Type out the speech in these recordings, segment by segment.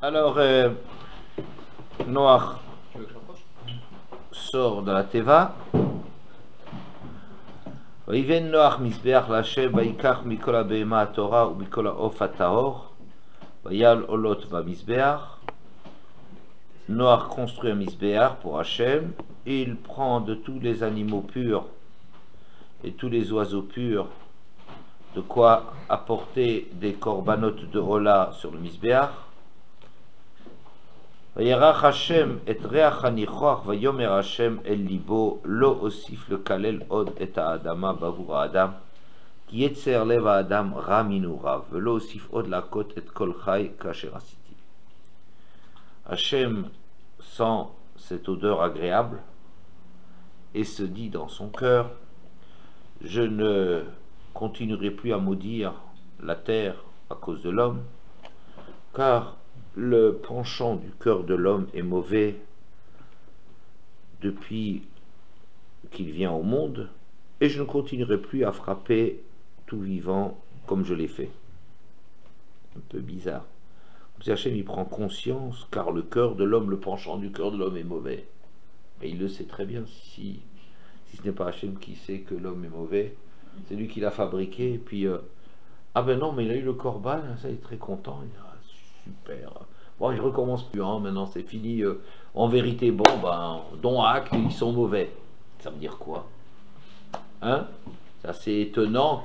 Alors, Noach sort de la Teva. ויבן נוח מזבח להשם ויקח מכל הבהמה התורה ומכל העוף הטהור ויעל עולות במזבח. Noach construit un misbéach pour Hachem. Il prend de tous les animaux purs et tous les oiseaux purs de quoi apporter des corbanotes de Ola sur le misbéach. וירח השם את ריח הניחוח ויאמר השם אל ליבו לא אוסיף לקלל עוד את האדמה בעבור האדם כי יצר לב האדם רע מנעוריו ולא אוסיף עוד להכות את כל חי כאשר עשיתי. Hachem sent cette odeur agréable et se dit dans son cœur: je ne continuerai plus à maudire la terre à cause de l'homme, car le penchant du cœur de l'homme est mauvais depuis qu'il vient au monde, et je ne continuerai plus à frapper tout vivant comme je l'ai fait. Un peu bizarre. Comme si Hachem y prend conscience, car le cœur de l'homme, le penchant du cœur de l'homme est mauvais. Et il le sait très bien, si ce n'est pas Hachem qui sait que l'homme est mauvais, c'est lui qui l'a fabriqué, et puis ah ben non, mais il a eu le corban, ça il est très content, il dit, ah, super, bon je recommence plus, hein, maintenant c'est fini, en vérité, bon ben, dont acte, ils sont mauvais. Ça veut dire quoi? Hein? C'est assez étonnant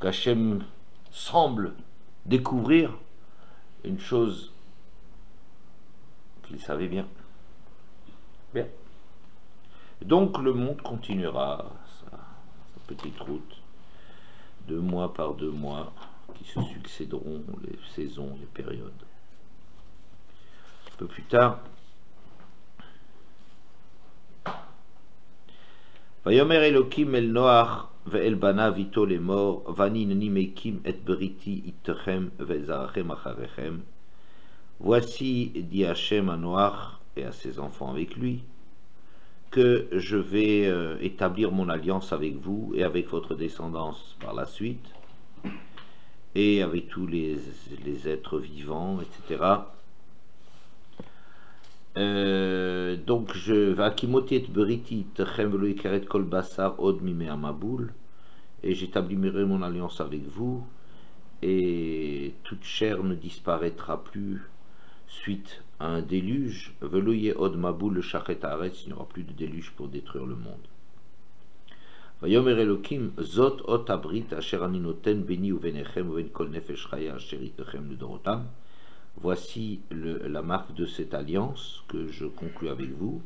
qu'Hachem semble découvrir une chose qu'il savait bien. Bien. Donc le monde continuera sa petite route, 2 mois par 2 mois, qui se succéderont, les saisons, les périodes. Un peu plus tard, Vayomer Elokim el Noach ve'el banav ito lemor, vani neni mekim et beriti ittechem ve'zarachem acharechem. Voici, dit Hachem à Noach et à ses enfants avec lui, que je vais établir mon alliance avec vous et avec votre descendance par la suite, et avec tous les êtres vivants, etc. Donc je et j'établirai mon alliance avec vous, et toute chair ne disparaîtra plus suite à un déluge. Veloye od maboul le shachet haaretz, il n'y aura plus de déluge pour détruire le monde. Vayomer Elokim zot ot abrit asher ani noten beni uvenechem uven kol nefesh chaya asher itechem לדורותם. Voici la marque de cette alliance que je conclus avec vous.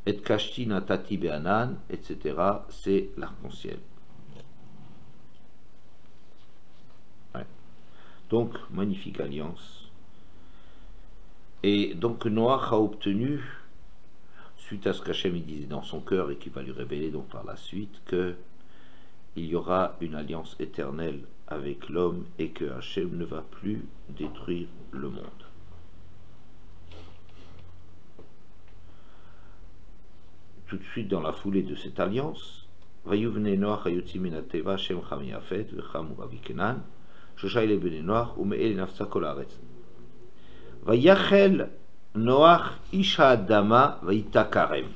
Et kashti natati be'anan, etc. C'est l'arc-en-ciel. Ouais. Donc, magnifique alliance. Et donc Noach a obtenu, suite à ce qu'Hachem disait dans son cœur et qui va lui révéler donc par la suite, que il y aura une alliance éternelle avec l'homme et que Hachem ne va plus détruire le monde. Tout de suite dans la foulée de cette alliance, Vayuvne Noach hayotzi min hateva Shem cham yafet v'cham uvavikenan shosha ile bnei Noach ume'el nafsa kol haaretz. Vayachel Noach ish ha'adama vayita karem.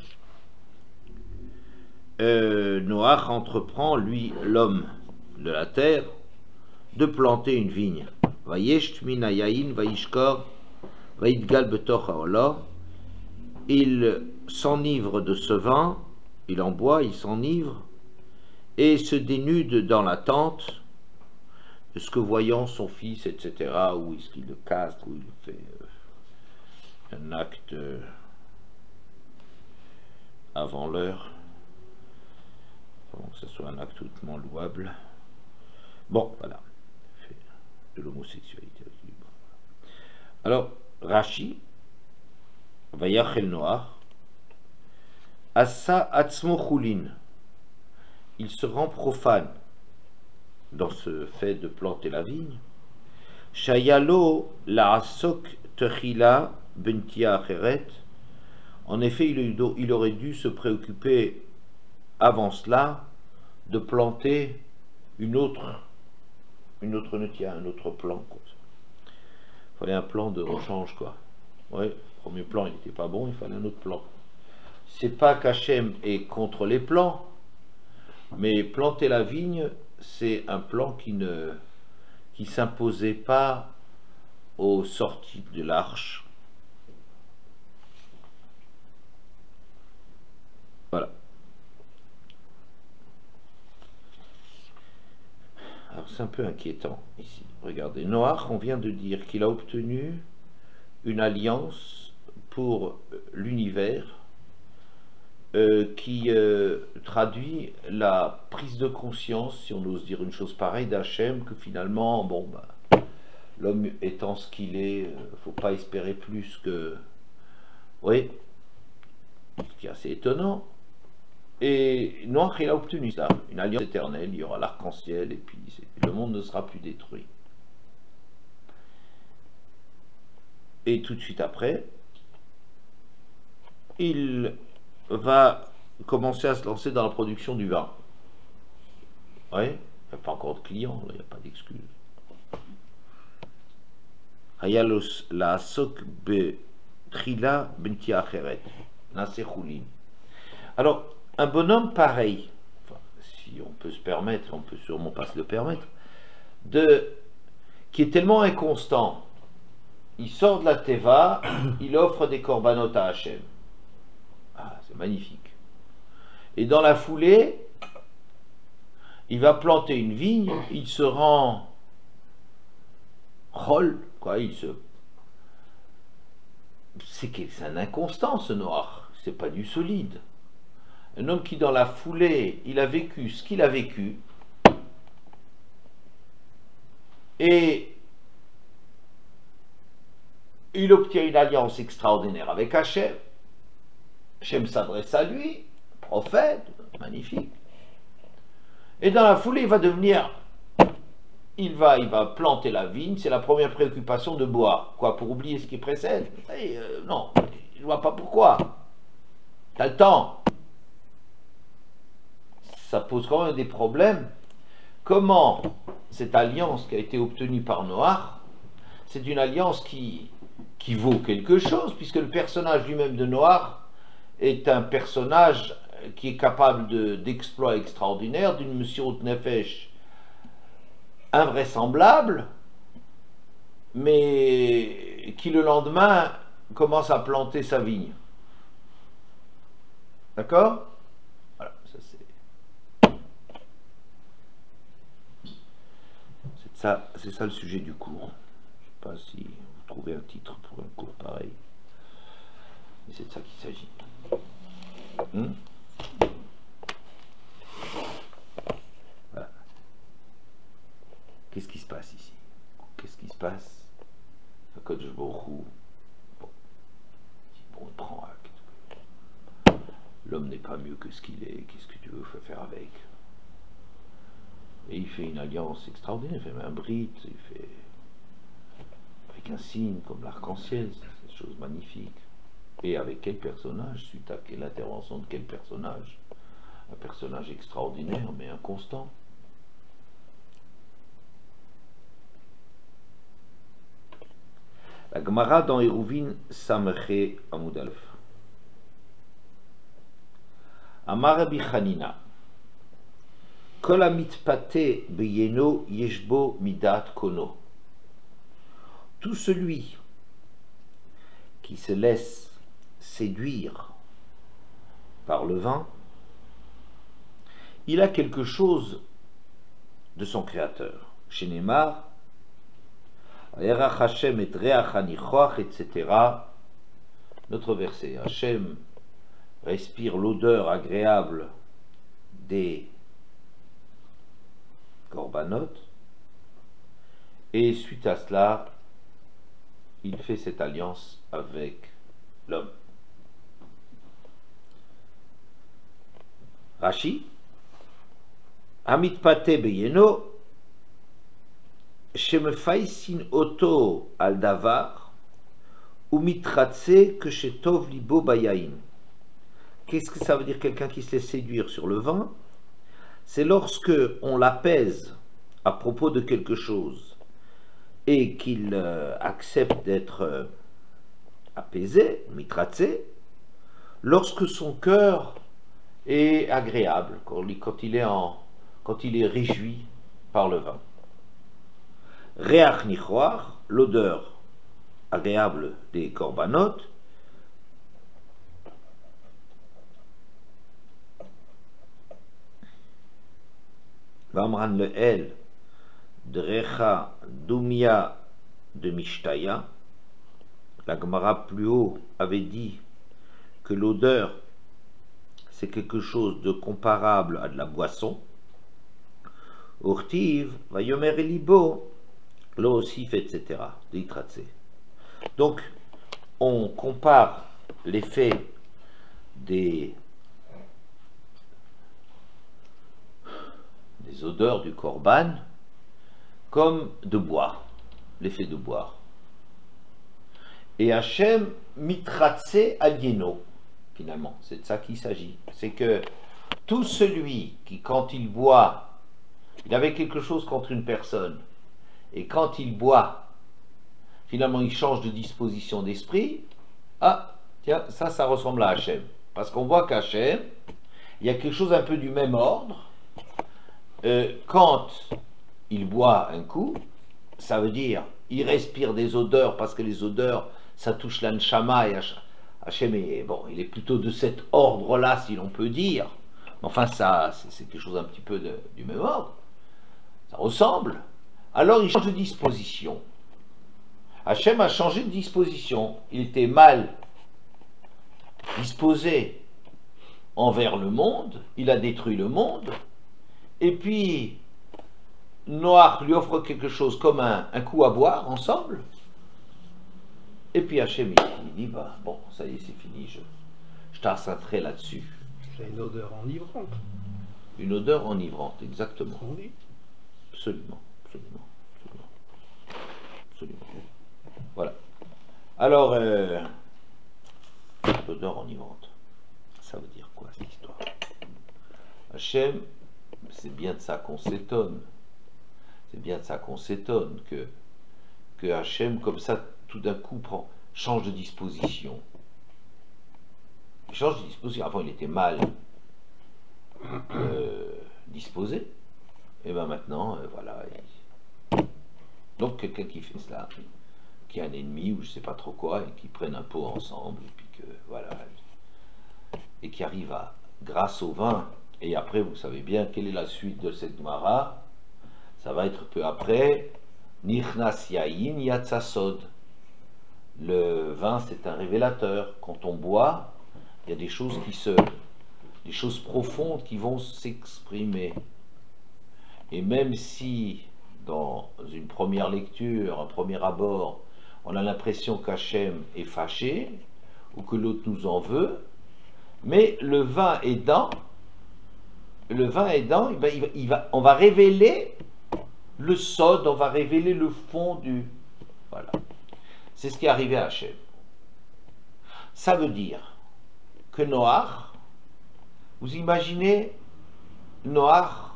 Noach entreprend, lui, l'homme de la terre, de planter une vigne. Vayesh min hayayin vayishkor vayitgal betoch haolah. Il s'enivre de ce vin, il en boit, il s'enivre, et se dénude dans la tente, ce que voyant son fils, etc., ou est-ce qu'il le castre, ou il fait un acte avant l'heure, que ce soit un acte hautement louable. Bon, voilà, de l'homosexualité avec lui. Alors, Rashi, Vayachel Noach, Asa Atzmo Chulin, il se rend profane dans ce fait de planter la vigne. Shayalo la Asok Techila Bentia Acheret, en effet, il aurait dû se préoccuper avant cela de planter une autre nutria, un autre plant. fallait un plan de rechange, quoi. Ouais, le premier plan, il n'était pas bon, il fallait un autre plan. C'est pas qu'Hachem est contre les plans, mais planter la vigne, c'est un plan qui s'imposait pas aux sorties de l'arche. Voilà. Alors c'est un peu inquiétant ici. Regardez, Noach, on vient de dire qu'il a obtenu une alliance pour l'univers qui traduit la prise de conscience, si on ose dire une chose pareille, d'Hachem, que finalement, bon, bah, l'homme étant ce qu'il est, faut pas espérer plus que... Oui, ce qui est assez étonnant. Et Noach, il a obtenu ça, une alliance éternelle, il y aura l'arc-en-ciel, et puis le monde ne sera plus détruit. Et tout de suite après, il va commencer à se lancer dans la production du vin. Oui, il n'y a pas encore de clients, il n'y a pas d'excuse. Hayalos la sok be trila benti acheret, nasechulin. Alors, un bonhomme pareil, enfin, si on peut se permettre, on peut sûrement pas se le permettre, qui est tellement inconstant, il sort de la teva, il offre des corbanotes à Hachem. Ah, c'est magnifique. Et dans la foulée, il va planter une vigne, il se rend rôle, quoi, c'est un inconstant, ce noir, c'est pas du solide. Un homme qui dans la foulée, il a vécu ce qu'il a vécu, et il obtient une alliance extraordinaire avec Hachem. Hachem s'adresse à lui, prophète, magnifique. Et dans la foulée, il va planter la vigne, c'est la première préoccupation de boire. Quoi, pour oublier ce qui précède? Non, je ne vois pas pourquoi. T'as le temps. Ça pose quand même des problèmes. Comment cette alliance qui a été obtenue par Noach, c'est une alliance qui vaut quelque chose, puisque le personnage lui-même de Noach est un personnage qui est capable d'exploits extraordinaires, d'une Messirut Nefesh invraisemblable, mais qui le lendemain commence à planter sa vigne. D'accord? Voilà, c'est ça le sujet du cours. Je ne sais pas si vous trouvez un titre pour un cours pareil, mais c'est de ça qu'il s'agit. Voilà. Qu'est-ce qui se passe ici? Qu'est-ce qui se passe? Kodesh Baruch Hu, bon, il prend acte. L'homme n'est pas mieux que ce qu'il est, qu'est-ce que tu veux faire avec? Et il fait une alliance extraordinaire, il fait un brit, il fait avec un signe comme l'arc-en-ciel, c'est une chose magnifique. Et avec quel personnage, suite à quelle intervention de quel personnage? Un personnage extraordinaire, mais inconstant. La Gemara dans Eruvin Samche Amud Aleph. Amar Rabbi Chanina. Kol hamitpate beyeno yeshbo midat kono. Tout celui qui se laisse séduire par le vin, il a quelque chose de son créateur. Chez Neymar, Hashem et Reachanichoach, etc. Notre verset, Hashem respire l'odeur agréable des corbanotes, et suite à cela, il fait cette alliance avec l'homme. Rashi, Hamitpate beyeno, Shemefaisin oto al davar, umitratse que shetov libo bayain. Qu'est-ce que ça veut dire quelqu'un qui se laisse séduire sur le vin? C'est lorsque on l'apaise à propos de quelque chose et qu'il accepte d'être apaisé, mitratsé, lorsque son cœur est agréable, quand il est réjoui par le vin. Reach nichoar, l'odeur agréable des korbanot, Vamran le El, de Recha Dumia de Mishtaya, la Gemara plus haut avait dit que l'odeur c'est quelque chose de comparable à de la boisson. Urtiv, Vayomer Elibo, Loosif, etc. Donc, on compare l'effet des odeurs du korban comme de boire, l'effet de boire. Et Hachem mitratse alieno, finalement, c'est de ça qu'il s'agit. C'est que tout celui qui, quand il boit, il avait quelque chose contre une personne, et quand il boit, finalement il change de disposition d'esprit, ah, tiens, ça ressemble à Hachem. Parce qu'on voit qu'Hachem, il y a quelque chose un peu du même ordre. Quand il boit un coup, ça veut dire, il respire des odeurs, parce que les odeurs, ça touche l'anshama, et Hachem est, bon, il est plutôt de cet ordre-là, si l'on peut dire. Enfin, ça, c'est quelque chose un petit peu du même ordre. Ça ressemble. Alors, il change de disposition. Hachem a changé de disposition. Il était mal disposé envers le monde. Il a détruit le monde. Et puis, Noach lui offre quelque chose comme un coup à boire ensemble. Et puis Hachem, il dit, bah, bon, ça y est, c'est fini, je t'assatterai là-dessus. C'est une odeur enivrante. Une odeur enivrante, exactement. Oui. Absolument. Voilà. Alors, l'odeur enivrante, ça veut dire quoi cette histoire? Hachem, c'est bien de ça qu'on s'étonne. C'est bien de ça qu'on s'étonne que Hachem, comme ça, tout d'un coup, change de disposition. Il change de disposition. Avant, il était mal disposé. Et bien maintenant, voilà. Donc, quelqu'un qui fait cela, qui a un ennemi ou je ne sais pas trop quoi, et qui prennent un pot ensemble, et puis que, voilà. Et qui arrive à, grâce au vin, et après, vous savez bien quelle est la suite de cette Gemara. Ça va être peu après, Nichnas Yain Yatsasod. Le vin, c'est un révélateur. Quand on boit, il y a des choses des choses profondes qui vont s'exprimer. Et même si, dans une première lecture, un premier abord, on a l'impression qu'Hachem est fâché, ou que l'autre nous en veut, mais le vin aidant, on va révéler le sod, on va révéler le fond du... Voilà. C'est ce qui est arrivé à Hachem. Ça veut dire que Noach, vous imaginez Noach,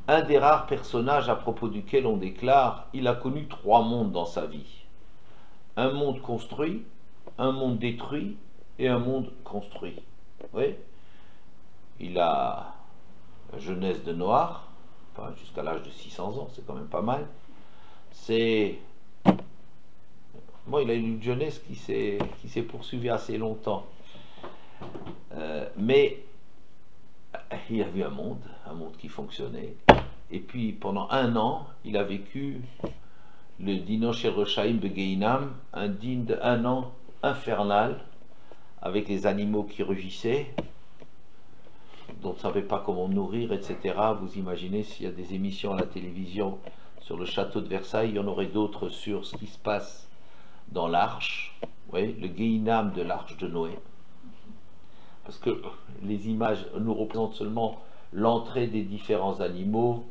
un des rares personnages à propos duquel on déclare il a connu 3 mondes dans sa vie. Un monde construit, un monde détruit et un monde construit. Oui. Il a la jeunesse de Noach, enfin, jusqu'à l'âge de 600 ans, c'est quand même pas mal. C'est... Bon, il a eu une jeunesse qui s'est poursuivie assez longtemps. Mais il a vu un monde qui fonctionnait. Et puis, pendant 1 an, il a vécu le Dino Shel Roshaim Begeinam, un an infernal, avec les animaux qui rugissaient, dont on ne savait pas comment nourrir, etc. Vous imaginez s'il y a des émissions à la télévision sur le château de Versailles, il y en aurait d'autres sur ce qui se passe dans l'arche, oui, le Gehinam de l'arche de Noé. Parce que les images nous représentent seulement l'entrée des différents animaux,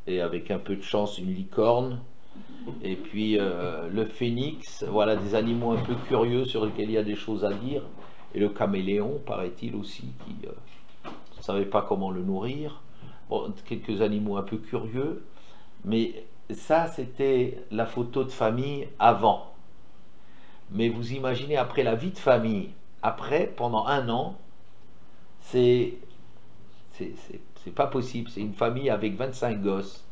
et avec un peu de chance une licorne, et puis le phénix, voilà des animaux un peu curieux sur lesquels il y a des choses à dire, et le caméléon, paraît-il aussi, qui ne savait pas comment le nourrir. Bon, quelques animaux un peu curieux, mais ça c'était la photo de famille avant. Mais vous imaginez après la vie de famille, après, pendant un an, c'est c'est pas possible. C'est une famille avec 25 gosses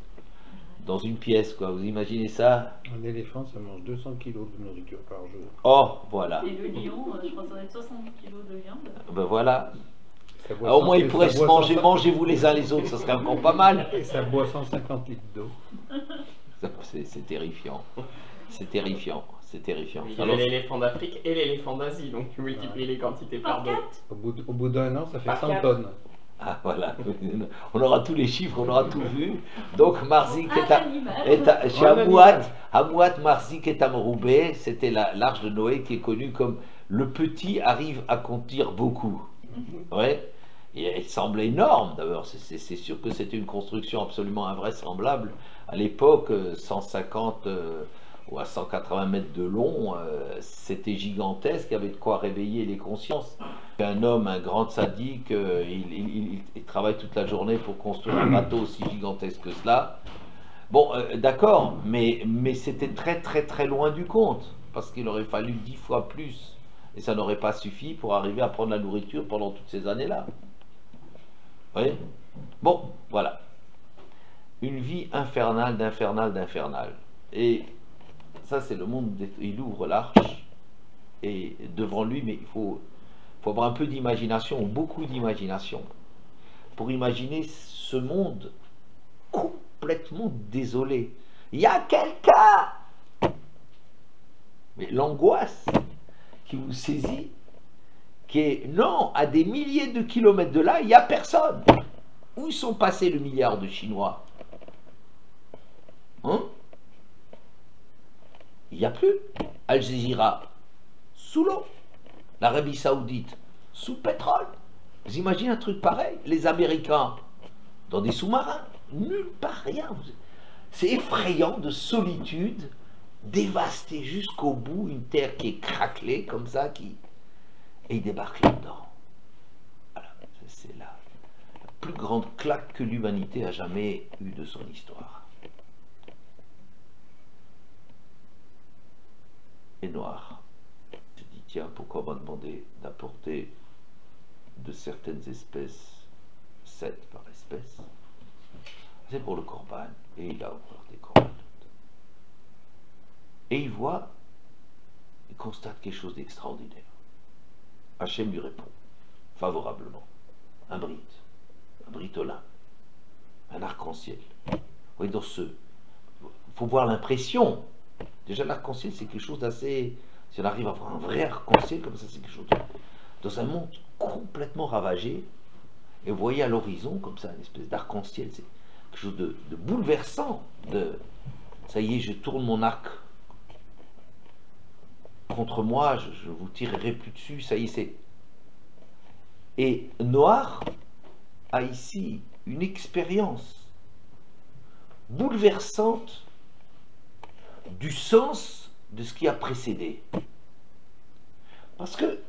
dans une pièce, quoi. Vous imaginez ça? Un éléphant, ça mange 200 kilos de nourriture par jour. Oh, voilà. Et le lion, je crois que ça doit être 70 kilos de viande. Ben voilà. Ça boit Alors, au 100 moins, ils et pourraient ça se boit manger, 100 mangez-vous les uns les autres, ça serait encore pas mal. Et ça boit 150 litres d'eau. C'est terrifiant. C'est terrifiant. C'est terrifiant. Il y Alors, avait l'éléphant d'Afrique et l'éléphant d'Asie, donc tu multiplies les quantités par Par deux. 4. Au bout d'un an, ça fait Par 100 quatre. tonnes. ah, voilà. On aura tous les chiffres, on aura tout vu. Donc, Marzik Un est à, animal. chez Un Hamouat, Marzik est à Meroubé, c'était l'arche de Noé qui est connue comme le petit arrive à contenir beaucoup. Ouais. Et elle semble énorme d'abord, c'est sûr que c'était une construction absolument invraisemblable. À l'époque, 150 ou à 180 mètres de long, c'était gigantesque, il y avait de quoi réveiller les consciences. Un homme, un grand sadique, il travaille toute la journée pour construire un bateau aussi gigantesque que cela. Bon, d'accord, mais c'était très très très loin du compte, parce qu'il aurait fallu 10 fois plus, et ça n'aurait pas suffi pour arriver à prendre la nourriture pendant toutes ces années-là. Vous voyez? Bon, voilà. Une vie infernale, d'infernal. Et ça, c'est le monde. Il ouvre l'arche, et devant lui, mais il faut avoir un peu d'imagination, beaucoup d'imagination, pour imaginer ce monde complètement désolé. Il y a quelqu'un! Mais l'angoisse qui vous saisit, qui est, non, à des milliers de kilomètres de là, il n'y a personne. Où sont passés le milliard de Chinois? Hein? Il n'y a plus. Al Jazeera, sous l'eau. L'Arabie Saoudite, sous pétrole. Vous imaginez un truc pareil? Les Américains, dans des sous-marins, nulle part, rien. C'est effrayant de solitude, dévastée jusqu'au bout, une terre qui est craquelée comme ça, et ils débarquent là-dedans. Voilà, c'est la plus grande claque que l'humanité a jamais eue de son histoire. Et Noir se dit, tiens, pourquoi on m'a demandé d'apporter de certaines espèces, 7 par espèce? C'est pour le corban, et il a ouvert des corbans. Et il voit, il constate quelque chose d'extraordinaire. Hachem lui répond favorablement. Un britolin, un arc-en-ciel. Vous voyez, dans ce... Il faut voir l'impression. Déjà, l'arc-en-ciel, c'est quelque chose d'assez... Si on arrive à avoir un vrai arc-en-ciel, comme ça, c'est quelque chose de... Dans un monde complètement ravagé, et vous voyez à l'horizon, comme ça, une espèce d'arc-en-ciel, c'est quelque chose de bouleversant. Ça y est, je tourne mon arc contre moi, je vous tirerai plus dessus, ça y est, c'est... Et Noir a ici une expérience bouleversante du sens de ce qui a précédé. Parce que,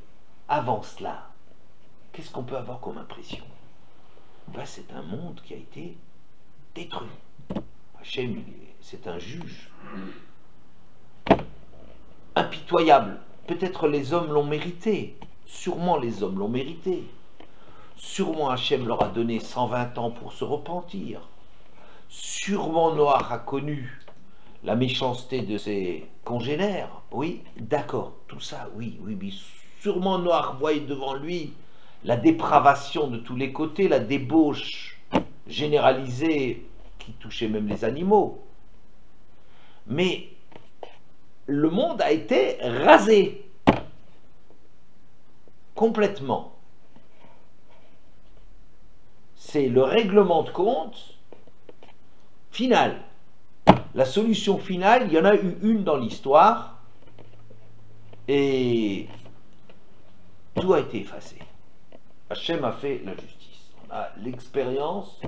avant cela, qu'est-ce qu'on peut avoir comme impression? Ben, c'est un monde qui a été détruit. Hachem, c'est un juge impitoyable. Peut-être les hommes l'ont mérité. Sûrement les hommes l'ont mérité. Sûrement Hachem leur a donné 120 ans pour se repentir. Sûrement Noach a connu la méchanceté de ses congénères. Oui, d'accord, tout ça, oui. Sûrement Noach voyait devant lui la dépravation de tous les côtés, la débauche généralisée qui touchait même les animaux. Mais le monde a été rasé complètement. C'est le règlement de compte final. La solution finale, il y en a eu une dans l'histoire et tout a été effacé. Hachem a fait la justice. On a l'expérience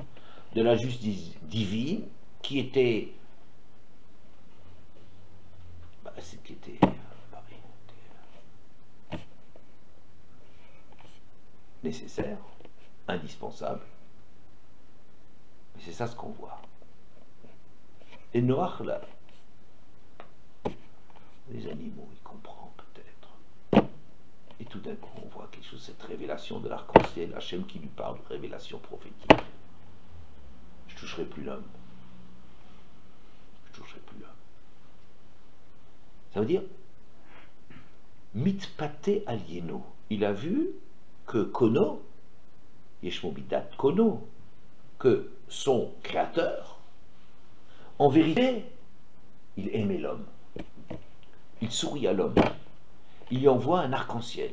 de la justice divine qui était nécessaire, indispensable. Mais c'est ça ce qu'on voit. Et Noach, là, les animaux, il comprend peut-être. Et tout d'un coup, on voit quelque chose, cette révélation de l'arc-en-ciel, Hachem qui lui parle de révélation prophétique. Je ne toucherai plus l'homme. Je ne toucherai plus l'homme. Ça veut dire, mitpate alieno. Il a vu que Kono, Yeshmobidat Kono, que son créateur, en vérité, il aimait l'homme. Il sourit à l'homme. Il lui envoie un arc-en-ciel.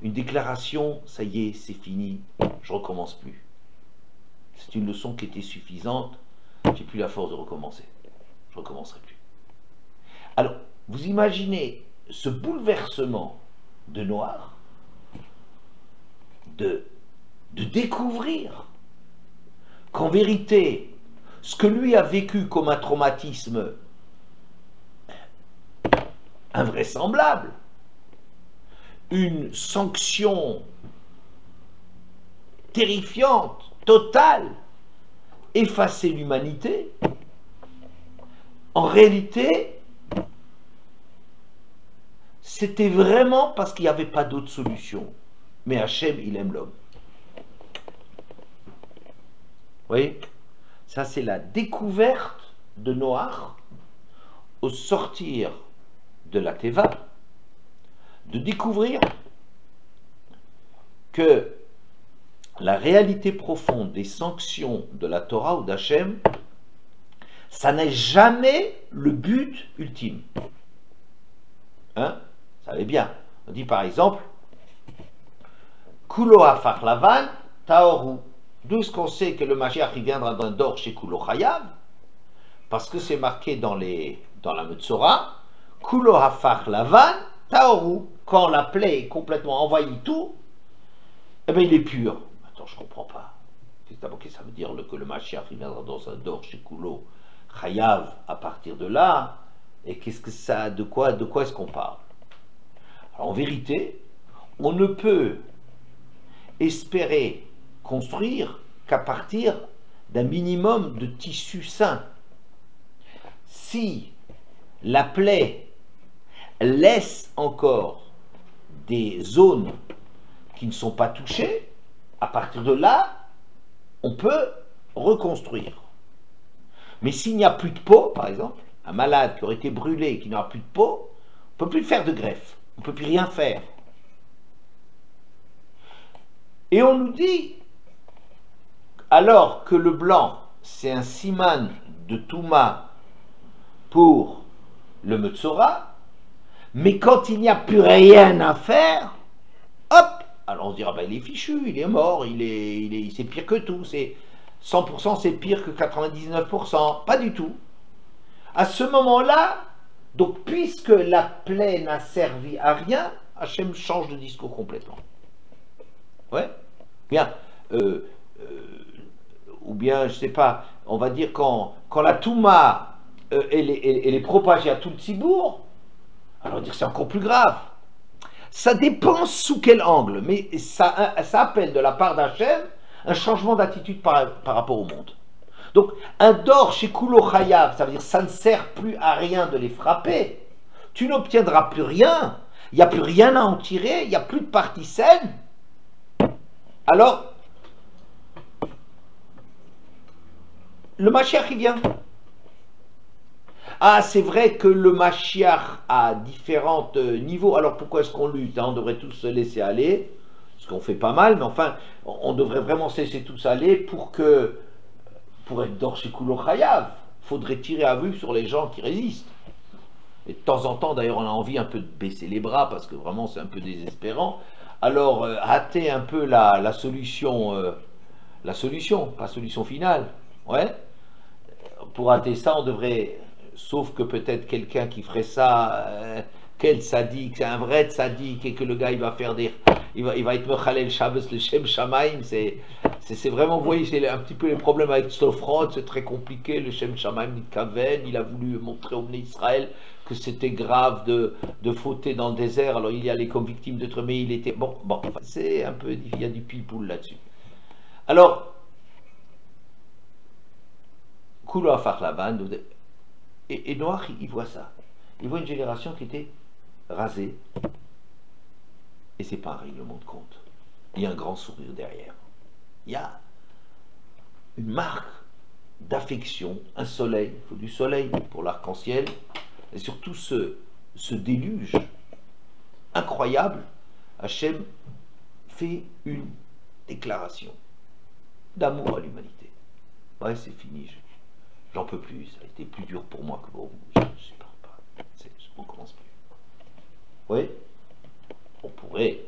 Une déclaration, ça y est, c'est fini, je ne recommence plus. C'est une leçon qui était suffisante, j'ai plus la force de recommencer. Je ne recommencerai plus. Alors, vous imaginez ce bouleversement de Noir, de découvrir qu'en vérité, ce que lui a vécu comme un traumatisme invraisemblable, une sanction terrifiante, totale, effacer l'humanité, en réalité, c'était vraiment parce qu'il n'y avait pas d'autre solution. Mais Hachem, il aime l'homme. Vous voyez? Ça, c'est la découverte de Noach au sortir de la Teva, de découvrir que la réalité profonde des sanctions de la Torah ou d'Hachem, ça n'est jamais le but ultime. Hein? Vous savez bien. On dit par exemple, Kulo hafach lavan taoru. D'où est-ce qu'on sait que le Mashiach il viendra d'un d'or chez Kulo chayav? Parce que c'est marqué dans la Metzora, Kulo hafach lavan taoru. Quand la plaie est complètement envahie tout, eh bien il est pur. Attends, je ne comprends pas. Qu'est-ce que ça veut dire que le Mashiach il viendra dans un d'or chez Kulo chayav à partir de là? Et qu'est-ce que ça, de quoi est-ce qu'on parle? Alors, en vérité, on ne peut espérer construire qu'à partir d'un minimum de tissu sain. Si la plaie laisse encore des zones qui ne sont pas touchées, à partir de là, on peut reconstruire. Mais s'il n'y a plus de peau, par exemple, un malade qui aurait été brûlé et qui n'aura plus de peau, on ne peut plus faire de greffe, on ne peut plus rien faire. Et on nous dit, alors que le blanc, c'est un siman de Touma pour le Metzora, mais quand il n'y a plus rien à faire, hop, alors on se dira, ben, il est fichu, il est mort, c'est pire que tout, c'est 100% c'est pire que 99%, pas du tout. À ce moment-là, donc puisque la plaie n'a servi à rien, Hachem change de discours complètement. Ouais. Bien. Ou bien, je sais pas, on va dire quand la Touma elle est propagée à tout le Tzibour, alors on va dire c'est encore plus grave. Ça dépend sous quel angle, mais ça appelle de la part d'Hachem un changement d'attitude par rapport au monde. Donc, un d'or chez Kulo Chayav, ça veut dire ça ne sert plus à rien de les frapper. Tu n'obtiendras plus rien. Il n'y a plus rien à en tirer. Il n'y a plus de partie saine. Alors, le Mashiach, il vient. Ah, c'est vrai que le Mashiach a différents niveaux. Alors, pourquoi est-ce qu'on lutte? On devrait tous se laisser aller. Ce qu'on fait pas mal, mais enfin, on devrait vraiment se laisser tous aller pour être d'or chez Kulo Chayav, il faudrait tirer à vue sur les gens qui résistent. Et de temps en temps, d'ailleurs, on a envie un peu de baisser les bras, parce que vraiment, c'est un peu désespérant. Alors, hâter un peu la solution, pas solution finale. Ouais. Pour hâter ça, on devrait, sauf que peut-être quelqu'un qui ferait ça, quel sadique, c'est un vrai sadique, et que le gars, il va faire il va être Mechalel Shabbos, le Shem Shamaim, c'est vraiment, vous voyez, c'est un petit peu les problèmes avec Sofrod, c'est très compliqué, le Shem Shamaim Nitkaven, il a voulu montrer au Bnei Israël que c'était grave de fauter dans le désert, alors il y allait comme victime d'être, mais il était, bon, c'est un peu, il y a du pile-poule là-dessus. Alors, Kulo Hafach Lavan, Et Noach, il voit ça. Il voit une génération qui était rasée. Et c'est pas un règlement de compte. Il y a un grand sourire derrière. Il y a une marque d'affection, un soleil. Il faut du soleil pour l'arc-en-ciel. Et surtout ce déluge incroyable. Hachem fait une déclaration d'amour à l'humanité. Ouais, c'est fini. J'en peux plus. Ça a été plus dur pour moi que pour vous. Je ne supporte pas. On ne commence plus. Oui, on pourrait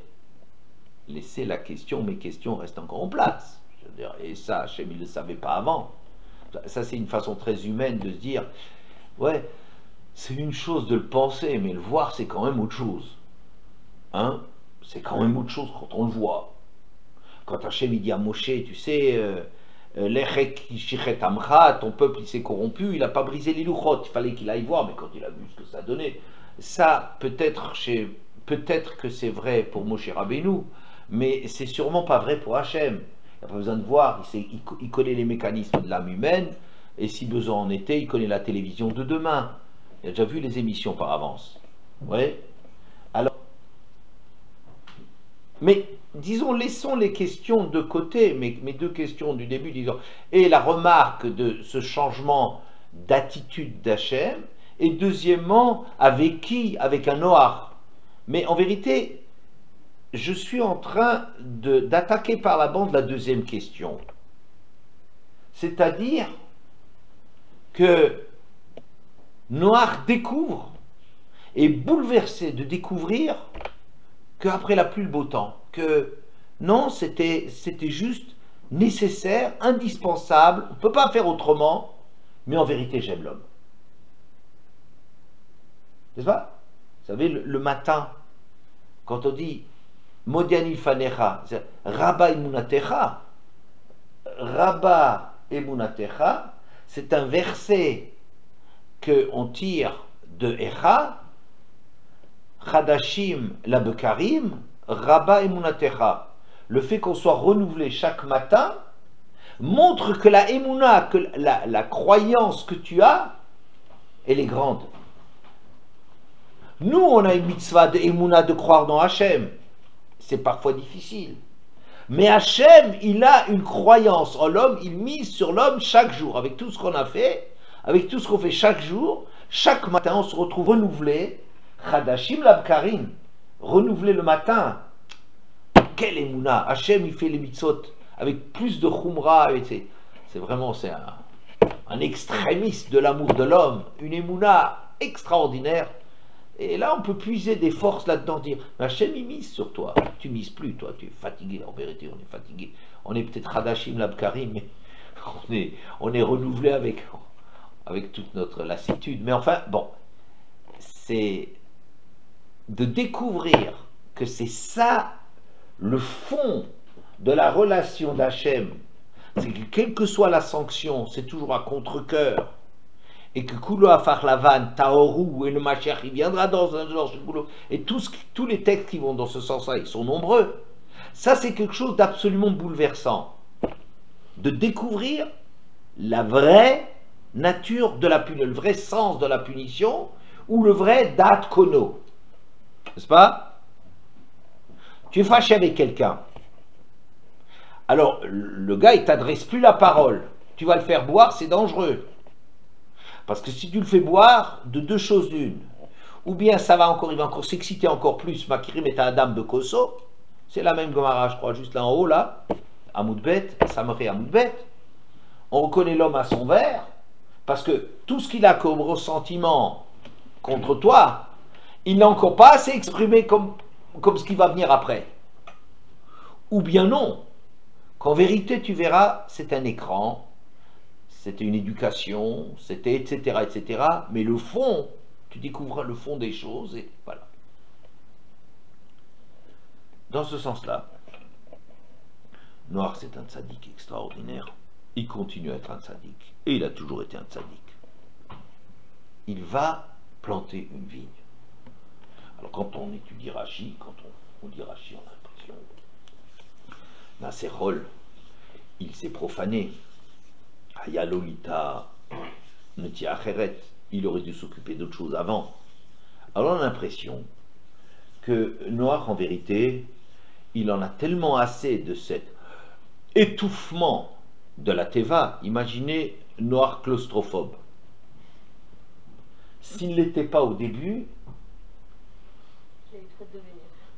laisser la question, mes questions restent encore en place. Je veux dire, et ça, Hachem, il ne le savait pas avant. Ça, c'est une façon très humaine de se dire, ouais, c'est une chose de le penser, mais le voir, c'est quand même autre chose. Hein? C'est quand même autre chose quand on le voit. Quand Hachem, il dit à Moshe, tu sais, ton peuple, il s'est corrompu, il n'a pas brisé les louchot, il fallait qu'il aille voir, mais quand il a vu ce que ça donnait, ça, peut-être que c'est vrai pour Moshe Rabbeinu, mais c'est sûrement pas vrai pour Hachem. Il n'y a pas besoin de voir, il connaît les mécanismes de l'âme humaine, et si besoin en était, il connaît la télévision de demain. Il a déjà vu les émissions par avance. Ouais. Alors, mais disons, laissons les questions de côté, mes deux questions du début, disons, et la remarque de ce changement d'attitude d'Hachem, et deuxièmement, avec qui? Avec un Noach. Mais en vérité, je suis en train d'attaquer par la bande la deuxième question. C'est-à-dire que Noach découvre, est bouleversé de découvrir qu'après la pluie le beau temps, que non, c'était juste nécessaire, indispensable, on ne peut pas faire autrement, mais en vérité j'aime l'homme. N'est-ce pas? Vous savez, le matin, quand on dit Modiani Fanecha, Rabba Emunatecha, Rabba Emunatecha, c'est un verset qu'on tire de Echa, Chadashim la Bekarim, Rabba Emunatecha. Le fait qu'on soit renouvelé chaque matin montre que la Emuna, que la croyance que tu as, elle est grande. Nous, on a une mitzvah de Emuna, de croire dans Hachem. C'est parfois difficile. Mais Hachem, il a une croyance en l'homme, il mise sur l'homme chaque jour. Avec tout ce qu'on a fait, avec tout ce qu'on fait chaque jour, chaque matin, on se retrouve renouvelé. Chadashim labkarim, renouvelé le matin. Quel Emuna! Hachem, il fait les mitzvot avec plus de chumra. C'est vraiment un extrémiste de l'amour de l'homme, une Emuna extraordinaire. Et là, on peut puiser des forces là-dedans, dire, mais Hachem, il mise sur toi. Tu mises plus, toi, tu es fatigué. En vérité, on est fatigué. On est peut-être Hadashim Labkarim, mais on est renouvelé avec toute notre lassitude. Mais enfin, bon, c'est de découvrir que c'est ça le fond de la relation d'Hachem. C'est que quelle que soit la sanction, c'est toujours à contre-cœur. Et que Kulo Afarlavan, Taoru et le Mashiach, il viendra dans un genre de Kulo. Et tous les textes qui vont dans ce sens-là, ils sont nombreux. Ça, c'est quelque chose d'absolument bouleversant. De découvrir la vraie nature de la punition, le vrai sens de la punition, ou le vrai dat kono. N'est-ce pas? Tu es fâché avec quelqu'un. Alors, le gars, il t'adresse plus la parole. Tu vas le faire boire, c'est dangereux. Parce que si tu le fais boire, de deux choses d'une. Ou bien il va encore s'exciter encore plus. Makirim est un Adam de Koso. C'est la même Gomara, je crois, juste là en haut, là. Amoudbet, Samré Amoudbet. On reconnaît l'homme à son verre. Parce que tout ce qu'il a comme ressentiment contre toi, il n'a encore pas assez exprimé comme ce qui va venir après. Ou bien non. Qu'en vérité, tu verras, c'est un écran. C'était une éducation, c'était etc., etc. Mais le fond, tu découvres le fond des choses et voilà. Dans ce sens-là, Noach c'est un tzaddik extraordinaire. Il continue à être un tzaddik. Et il a toujours été un tzaddik. Il va planter une vigne. Alors quand on étudie Rashi, quand on dit Rashi, on a l'impression, Naserol, il s'est profané. Hayalolita Netia Acheret, il aurait dû s'occuper d'autre chose avant. Alors on a l'impression que Noach, en vérité, il en a tellement assez de cet étouffement de la Teva. Imaginez Noach claustrophobe. S'il ne l'était pas au début,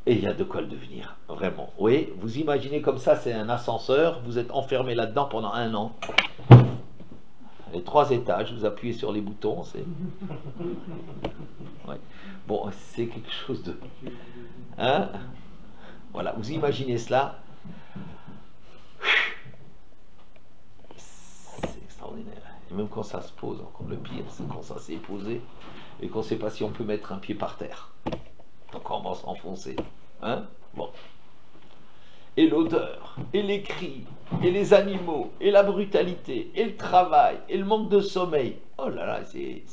et il y a de quoi le devenir, vraiment. Oui, vous imaginez comme ça, c'est un ascenseur, vous êtes enfermé là-dedans pendant 1 an. Les 3 étages, vous appuyez sur les boutons, c'est... Ouais. Bon, c'est quelque chose de... Hein? Voilà, vous imaginez cela. C'est extraordinaire. Et même quand ça se pose, encore le pire, c'est quand ça s'est posé et qu'on ne sait pas si on peut mettre un pied par terre. Donc on va s'enfoncer. Hein? Bon. Et l'odeur, et les cris, et les animaux, et la brutalité, et le travail, et le manque de sommeil. Oh là là, c'est...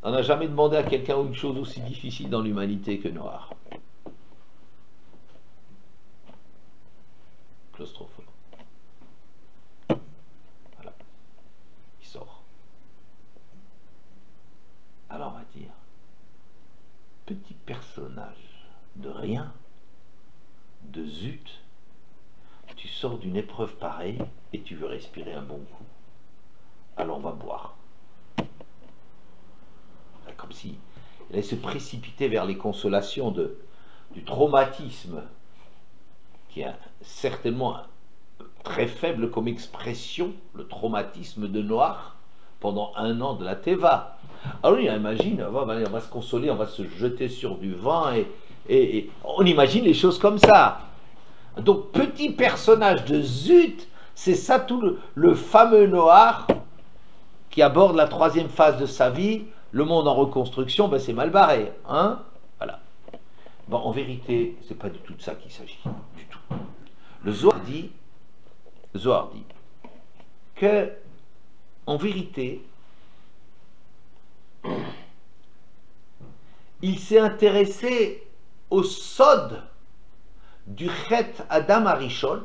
On n'a jamais demandé à quelqu'un une chose aussi difficile dans l'humanité que Noir. Claustrophobe. Voilà. Il sort. Alors on va dire, petit personnage de rien, de zut, tu sors d'une épreuve pareille et tu veux respirer un bon coup. Alors on va boire. Comme si il allait se précipiter vers les consolations du traumatisme, qui est certainement très faible comme expression, le traumatisme de Noach, pendant 1 an de la Teva. Alors il imagine, on va se consoler, on va se jeter sur du vin, et on imagine les choses comme ça. Donc petit personnage de zut, c'est ça tout le fameux Noach qui aborde la 3e phase de sa vie. Le monde en reconstruction, ben c'est mal barré, hein? Voilà. Bon, en vérité, c'est pas du tout de ça qu'il s'agit, du tout. Le Zohar dit que, en vérité, il s'est intéressé au sod du Chet Adam Arishon,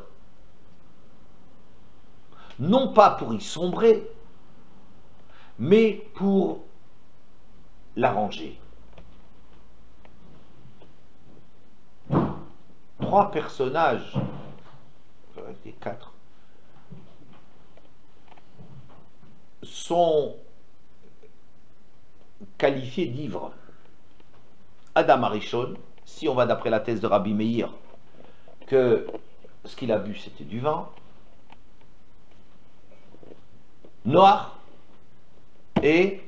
non pas pour y sombrer, mais pour l'arranger. 3 personnages, des 4, sont qualifiés d'ivres. Adam Arishon, si on va d'après la thèse de Rabbi Meir, que ce qu'il a bu c'était du vin. Noach et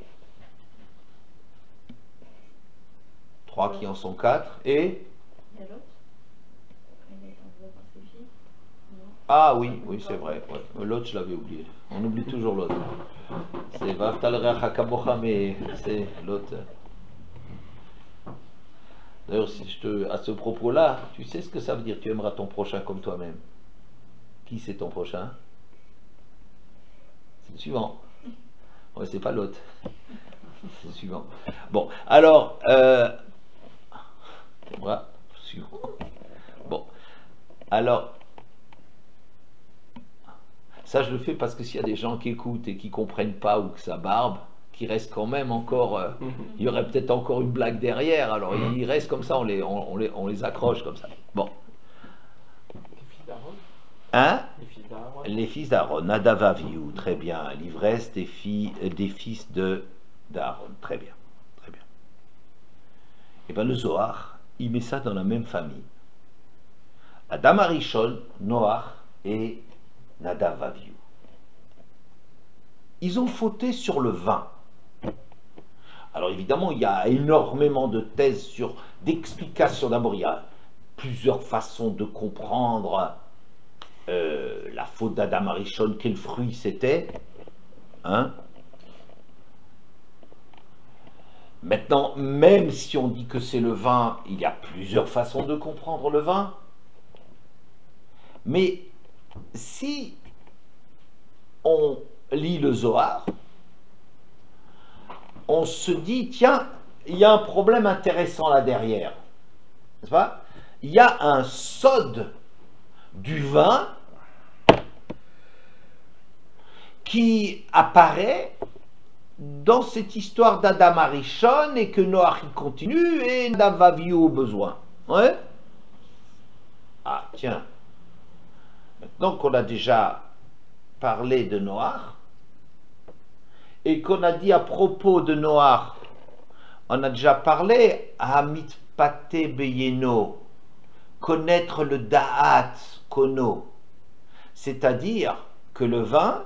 3 qui en sont 4 et... Il y a l'autre. Il est enlevé par ses filles. Non. Ah oui, oui c'est vrai. Ouais. L'autre je l'avais oublié. On oublie toujours l'autre. C'est Vaftal Reach Kamocha, mais c'est l'autre. D'ailleurs, si à ce propos-là, tu sais ce que ça veut dire, tu aimeras ton prochain comme toi-même. Qui c'est ton prochain? C'est le suivant. Ouais, c'est pas l'autre. C'est le suivant. Bon, alors, voilà, suivant. Bon, alors, ça je le fais parce que s'il y a des gens qui écoutent et qui comprennent pas ou que ça barbe, qui reste quand même encore, il y aurait peut-être encore une blague derrière, alors il reste comme ça, on les accroche comme ça. Bon. Les fils d'Aaron. Hein? Les fils d'Aaron. Les fils d'Aaron, Nadav Avihu, très bien, l'ivresse des fils d'Aaron, très bien, très bien. Et bien le Zohar, il met ça dans la même famille. Adam Arishon, Noach et Nadav Avihu. Ils ont fauté sur le vin. Alors évidemment, il y a énormément de thèses d'explications. D'abord, il y a plusieurs façons de comprendre la faute d'Adam Arishon, quel fruit c'était. Hein? Maintenant, même si on dit que c'est le vin, il y a plusieurs façons de comprendre le vin. Mais si on lit le Zohar, on se dit, tiens, il y a un problème intéressant là derrière. N'est-ce pas? Il y a un sod du vin qui apparaît dans cette histoire d'Adam Arishon et que Noach il continue et Nadav va vivre au besoin. Ouais. Ah tiens, maintenant qu'on a déjà parlé de Noach et qu'on a dit à propos de Noach, on a déjà parlé à mitpate beyeno, connaître le da'at kono, c'est-à-dire que le vin,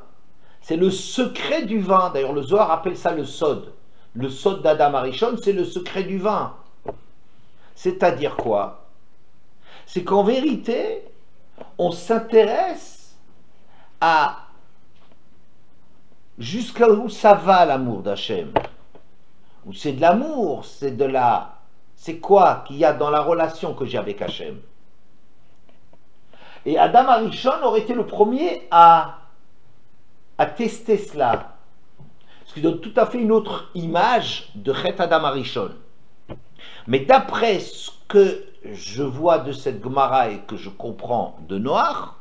c'est le secret du vin. D'ailleurs, le Zohar appelle ça le sod. Le sod d'Adam Arishon, c'est le secret du vin. C'est-à-dire quoi? C'est qu'en vérité, on s'intéresse à jusqu'à où ça va l'amour d'Hachem. Ou c'est de l'amour, c'est de la... C'est quoi qu'il y a dans la relation que j'ai avec Hachem? Et Adam Arishon aurait été le premier à tester cela. Ce qui donne tout à fait une autre image de Chet Adam Arishon. Mais d'après ce que je vois de cette Gemara et que je comprends de Noach,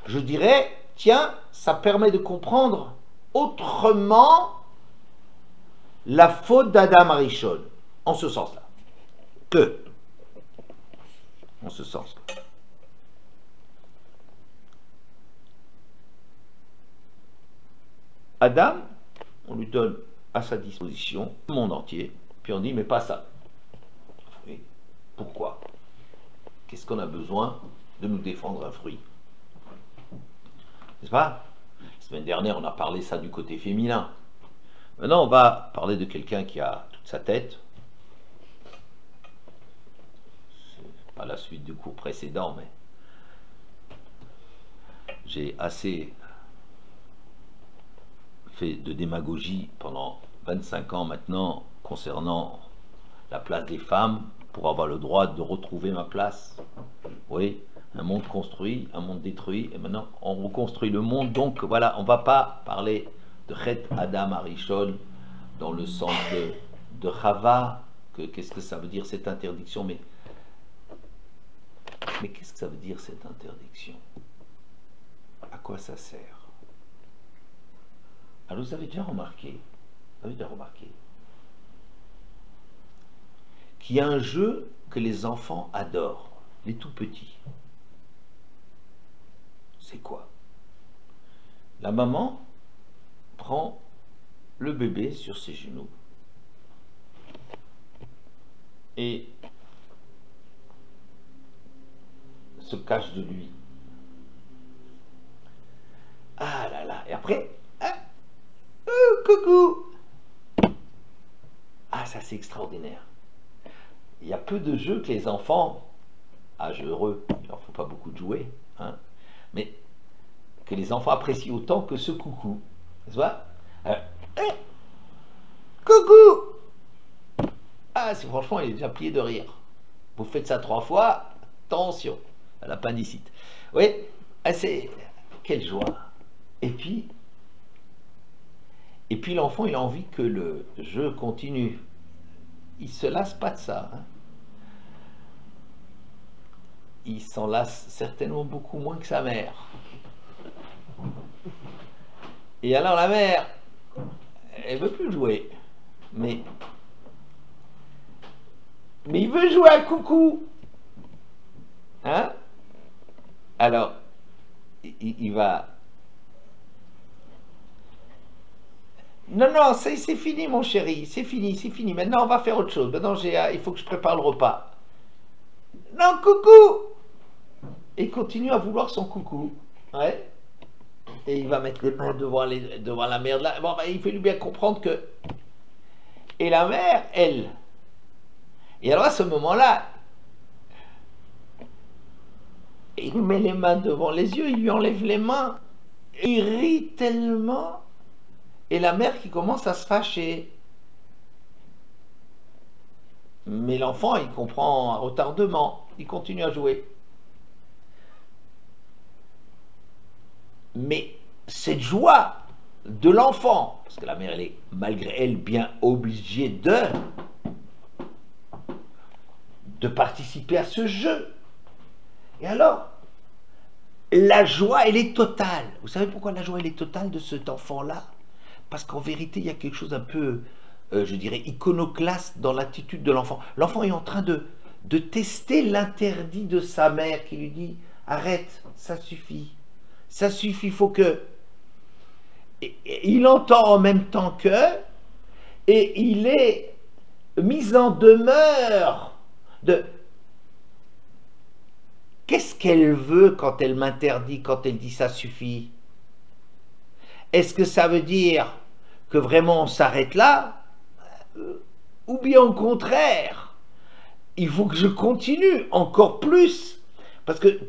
je dirais, tiens, ça permet de comprendre autrement la faute d'Adam Arishon, en ce sens-là. En ce sens-là. Adam, on lui donne à sa disposition le monde entier, puis on dit, mais pas ça. Oui. Pourquoi? Qu'est-ce qu'on a besoin de nous défendre un fruit? N'est-ce pas? La semaine dernière, on a parlé ça du côté féminin. Maintenant, on va parler de quelqu'un qui a toute sa tête. C'est pas la suite du cours précédent, mais j'ai assez fait de démagogie pendant 25 ans maintenant concernant la place des femmes pour avoir le droit de retrouver ma place. Oui, un monde construit, un monde détruit, et maintenant on reconstruit le monde. Donc voilà, on ne va pas parler de Chet Adam Arishon dans le sens de Chava, qu'est-ce que ça veut dire cette interdiction, mais qu'est-ce que ça veut dire cette interdiction? À quoi ça sert? Alors vous avez déjà remarqué qu'il y a un jeu que les enfants adorent, les tout petits. C'est quoi? La maman prend le bébé sur ses genoux et se cache de lui. Ah là là, et après, coucou! Ah, ça c'est extraordinaire. Il y a peu de jeux que les enfants, âge heureux, il leur faut pas beaucoup de jouer, hein, mais que les enfants apprécient autant que ce coucou. Tu vois? Coucou! Ah, c'est franchement, il est déjà plié de rire. Vous faites ça 3 fois, attention à l'appendicite. Oui, c'est quelle joie. Et puis l'enfant, il a envie que le jeu continue. Il se lasse pas de ça. Hein. Il s'en lasse certainement beaucoup moins que sa mère. Et alors la mère, elle veut plus jouer. Mais il veut jouer à coucou. Hein? Alors, il va... Non, c'est fini mon chéri, c'est fini. Maintenant on va faire autre chose. Maintenant il faut que je prépare le repas. Non, coucou! Et il continue à vouloir son coucou. Ouais. Et il va mettre les mains devant la mère. Bon, il fait lui bien comprendre que... Et la mère, elle. Et alors à ce moment-là, il met les mains devant les yeux, il lui enlève les mains. Il rit tellement... Et la mère qui commence à se fâcher. Mais l'enfant, il comprend un retardement. Il continue à jouer. Mais cette joie de l'enfant, parce que la mère, elle est, malgré elle, bien obligée de participer à ce jeu. Et alors, la joie, elle est totale. Vous savez pourquoi la joie, elle est totale de cet enfant-là? Parce qu'en vérité, il y a quelque chose un peu, je dirais, iconoclaste dans l'attitude de l'enfant. L'enfant est en train de tester l'interdit de sa mère qui lui dit « Arrête, ça suffit. Ça suffit, il faut que... » Et il entend en même temps que, et il est mis en demeure de... Qu'est-ce qu'elle veut quand elle m'interdit, quand elle dit « ça suffit » ? Est-ce que ça veut dire que vraiment on s'arrête là? Ou bien au contraire, il faut que je continue encore plus? Parce que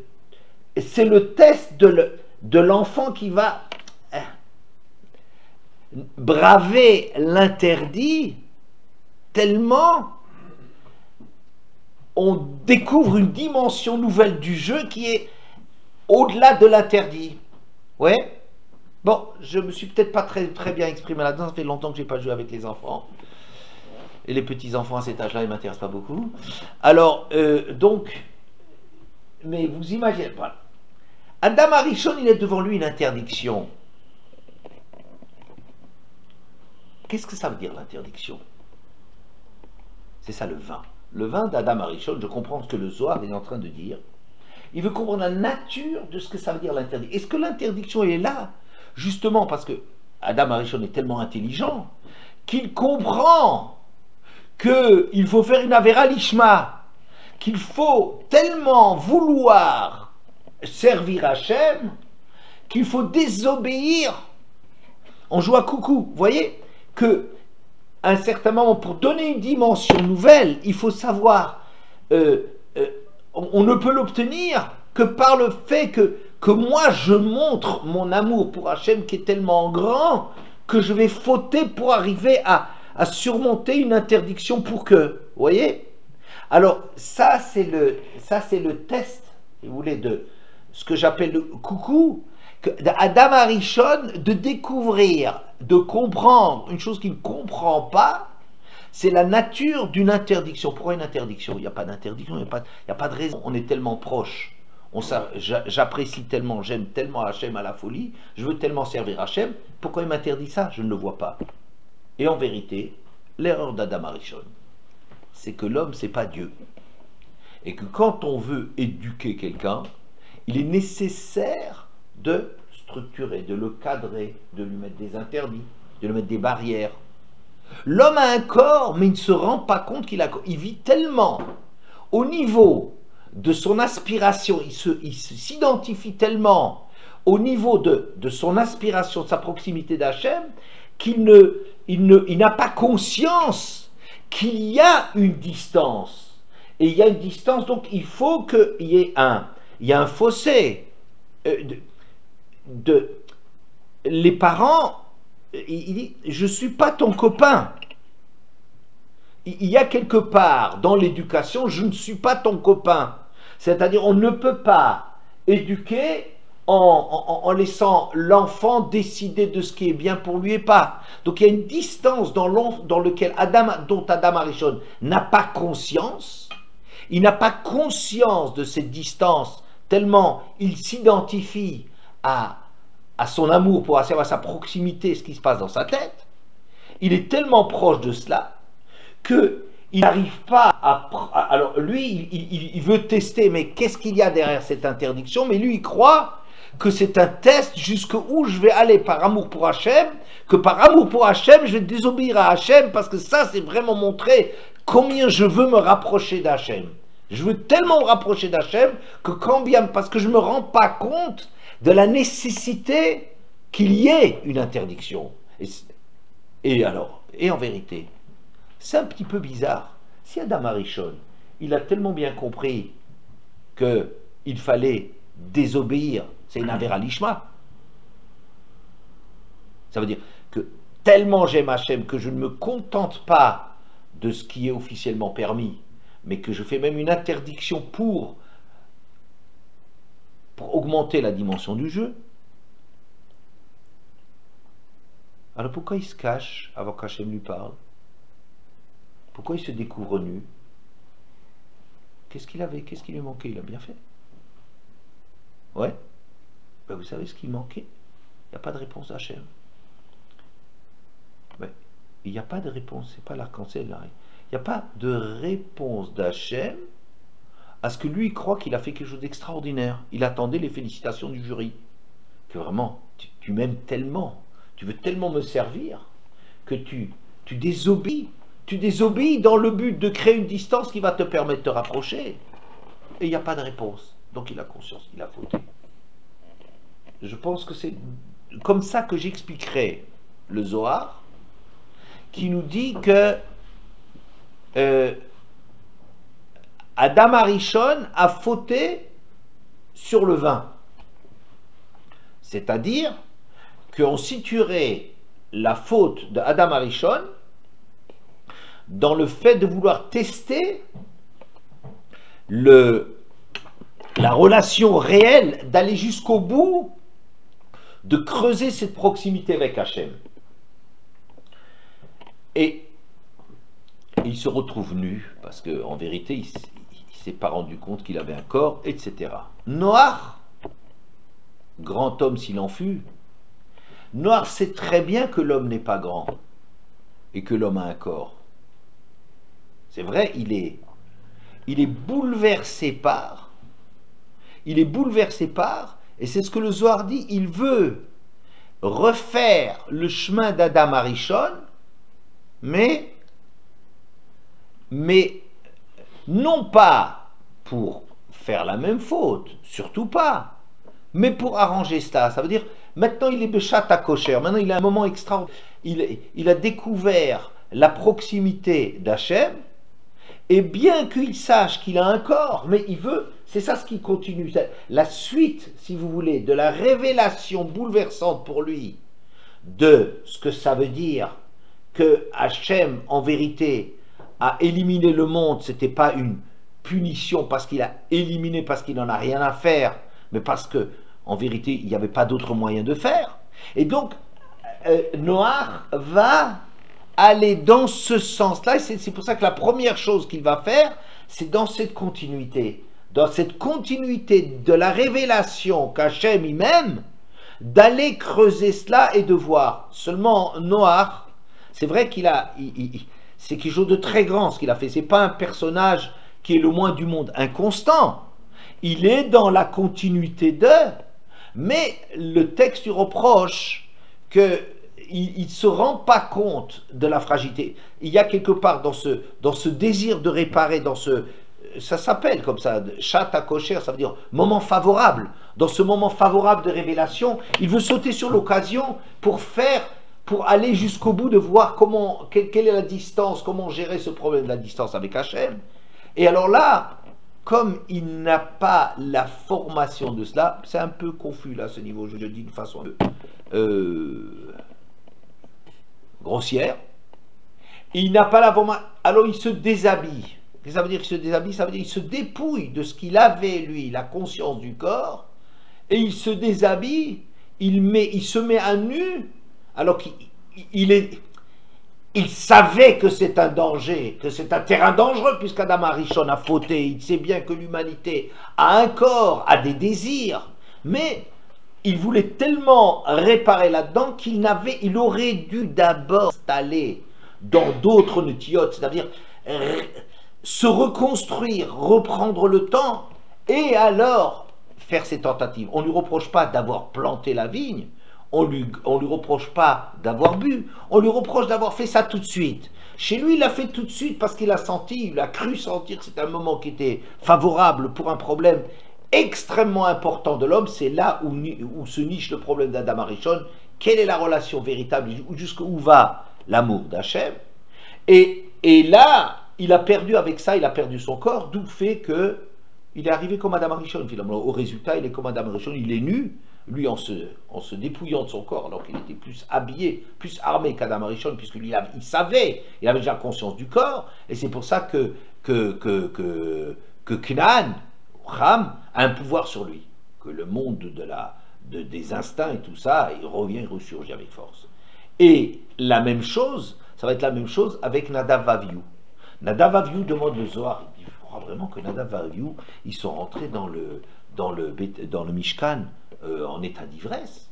c'est le test de l'enfant qui va braver l'interdit tellement on découvre une dimension nouvelle du jeu qui est au-delà de l'interdit. Ouais. Bon, je me suis peut-être pas très bien exprimé là-dedans, ça fait longtemps que j'ai pas joué avec les enfants. Et les petits-enfants à cet âge-là, ils ne m'intéressent pas beaucoup. Alors, donc, mais vous imaginez pas. Adam Arishon, il est devant lui une interdiction. Qu'est-ce que ça veut dire l'interdiction? C'est ça le vin. Le vin d'Adam Arishon, je comprends ce que le Zohar est en train de dire. Il veut comprendre la nature de ce que ça veut dire l'interdiction. Est-ce que l'interdiction est là justement parce que Adam Arishon est tellement intelligent qu'il comprend qu'il faut faire une Avera Lishma, qu'il faut tellement vouloir servir Hachem qu'il faut désobéir. On joue à coucou. Vous voyez que à un certain moment, pour donner une dimension nouvelle, il faut savoir, on ne peut l'obtenir que par le fait que moi je montre mon amour pour Hachem qui est tellement grand que je vais fauter pour arriver à surmonter une interdiction pour que, vous voyez? Alors ça c'est le test, si vous voulez, de ce que j'appelle le coucou, d'Adam Arishon, de découvrir, de comprendre une chose qu'il ne comprend pas, c'est la nature d'une interdiction. Pourquoi une interdiction? Il n'y a pas d'interdiction, il n'y a pas de raison. On est tellement proches, j'apprécie tellement, j'aime tellement Hachem à la folie, je veux tellement servir Hachem, pourquoi il m'interdit ça? Je ne le vois pas. Et en vérité, l'erreur d'Adam Arishon, c'est que l'homme, c'est pas Dieu. Et que quand on veut éduquer quelqu'un, il est nécessaire de structurer, de le cadrer, de lui mettre des interdits, de lui mettre des barrières. L'homme a un corps, mais il ne se rend pas compte qu'il a un corps. Il vit tellement au niveau de son aspiration, il s'identifie tellement au niveau de son aspiration, de sa proximité d'Hachem, qu'il n'a pas conscience qu'il y a une distance. Et il y a une distance, donc il faut qu'il y ait un fossé. Les parents, il dit, je ne suis pas ton copain. Il y a quelque part dans l'éducation, je ne suis pas ton copain. C'est-à-dire, on ne peut pas éduquer en laissant l'enfant décider de ce qui est bien pour lui et pas. Donc il y a une distance dans lequel dont Adam Arishon n'a pas conscience. Il n'a pas conscience de cette distance tellement il s'identifie à son amour pour savoir sa proximité, ce qui se passe dans sa tête. Il est tellement proche de cela qu'il n'arrive pas alors lui, il veut tester, mais qu'est-ce qu'il y a derrière cette interdiction? Mais lui, il croit que c'est un test jusqu'où je vais aller par amour pour Hachem, que par amour pour Hachem, je vais désobéir à Hachem, parce que ça, c'est vraiment montrer combien je veux me rapprocher d'Hachem. Je veux tellement me rapprocher d'Hachem que parce que je ne me rends pas compte de la nécessité qu'il y ait une interdiction. Et en vérité, c'est un petit peu bizarre. Si Adam Arishon, il a tellement bien compris qu'il fallait désobéir, c'est une Avera Lishma. Ça veut dire que tellement j'aime Hachem que je ne me contente pas de ce qui est officiellement permis, mais que je fais même une interdiction pour augmenter la dimension du jeu. Alors pourquoi il se cache avant qu'Hachem lui parle? Pourquoi il se découvre nu? Qu'est-ce qu'il avait? Qu'est-ce qui lui manquait? Il a bien fait. Ouais. Ben vous savez ce qui manquait? Il n'y a pas de réponse d'Hachem. il n'y a pas de réponse, c'est pas l'arc-en-ciel. Il n'y a pas de réponse d'Hachem à ce que lui il croit qu'il a fait quelque chose d'extraordinaire. Il attendait les félicitations du jury. Que vraiment, tu m'aimes tellement, tu veux tellement me servir, que tu désobéis. Tu désobéis dans le but de créer une distance qui va te permettre de te rapprocher. Et il n'y a pas de réponse. Donc il a conscience qu'il a fauté. Je pense que c'est comme ça que j'expliquerai le Zohar, qui nous dit que Adam Arishon a fauté sur le vin. C'est-à-dire qu'on situerait la faute d'Adam Arishon dans le fait de vouloir tester la relation réelle, d'aller jusqu'au bout, de creuser cette proximité avec Hachem. Et il se retrouve nu, parce qu'en vérité, il ne s'est pas rendu compte qu'il avait un corps, etc. Noach, grand homme s'il en fut, Noach sait très bien que l'homme n'est pas grand, et que l'homme a un corps. C'est vrai, il est bouleversé par, et c'est ce que le Zohar dit, il veut refaire le chemin d'Adam Arishon, mais non pas pour faire la même faute, surtout pas, mais pour arranger cela. Ça veut dire, maintenant il est Béchat à Kosher, maintenant il a un moment extraordinaire, il a découvert la proximité d'Hachem, et bien qu'il sache qu'il a un corps, mais il veut, c'est ça ce qui continue, la suite, si vous voulez, de la révélation bouleversante pour lui, de ce que ça veut dire que Hachem, en vérité, a éliminé le monde, c'était pas une punition parce qu'il a éliminé, parce qu'il n'en a rien à faire, mais parce que, en vérité, il n'y avait pas d'autre moyen de faire. Et donc, Noach va aller dans ce sens-là, et c'est pour ça que la première chose qu'il va faire, c'est dans cette continuité de la révélation qu'Hachem lui-même, d'aller creuser cela et de voir. Seulement, Noach, c'est vrai c'est quelque chose de très grand ce qu'il a fait, c'est pas un personnage qui est le moins du monde inconstant, il est dans la continuité mais le texte lui reproche qu'il ne se rend pas compte de la fragilité. Il y a quelque part dans ce désir de réparer, ça s'appelle comme ça, Chat à Kosher, ça veut dire moment favorable. Dans ce moment favorable de révélation, il veut sauter sur l'occasion pour aller jusqu'au bout de voir quelle est la distance, comment gérer ce problème de la distance avec Hachem. Et alors là, comme il n'a pas la formation de cela, c'est un peu confus là, à ce niveau, je le dis de façon grossière, il n'a pas la formation, alors il se déshabille. Qu'est-ce que ça veut dire qu'il se déshabille? Ça veut dire qu'il se dépouille de ce qu'il avait, lui, la conscience du corps, et il se déshabille, il se met à nu, alors qu'il savait que c'est un danger, que c'est un terrain dangereux, puisqu'Adam Arishon a fauté, il sait bien que l'humanité a un corps, a des désirs, mais il voulait tellement réparer là-dedans qu'il aurait dû d'abord s'installer dans d'autres netiotes, c'est-à-dire se reconstruire, reprendre le temps, et alors faire ses tentatives. On ne lui reproche pas d'avoir planté la vigne, on lui reproche pas d'avoir bu, on lui reproche d'avoir fait ça tout de suite. Chez lui, il l'a fait tout de suite parce qu'il a cru sentir que c'était un moment qui était favorable pour un problème extrêmement important de l'homme. C'est là où se niche le problème d'Adam Arishon. Quelle est la relation véritable, jusqu'où va l'amour d'Hachem? Et là, il a perdu avec ça, il a perdu son corps, d'où le fait que il est arrivé comme Adam Arishon, finalement. Au résultat, il est comme Adam Arishon, il est nu, lui en se dépouillant de son corps, alors qu'il était plus habillé, plus armé qu'Adam Arishon, puisqu'il il savait, il avait déjà conscience du corps, et c'est pour ça que Canaan, Ham, a un pouvoir sur lui, que le monde des instincts et tout ça, il revient, il ressurgit avec force. Et la même chose, ça va être la même chose avec Nadav Avihu. Nadav Avihu demande le Zohar, il dit, je crois vraiment que Nadav Avihu, ils sont rentrés dans le Mishkan en état d'ivresse.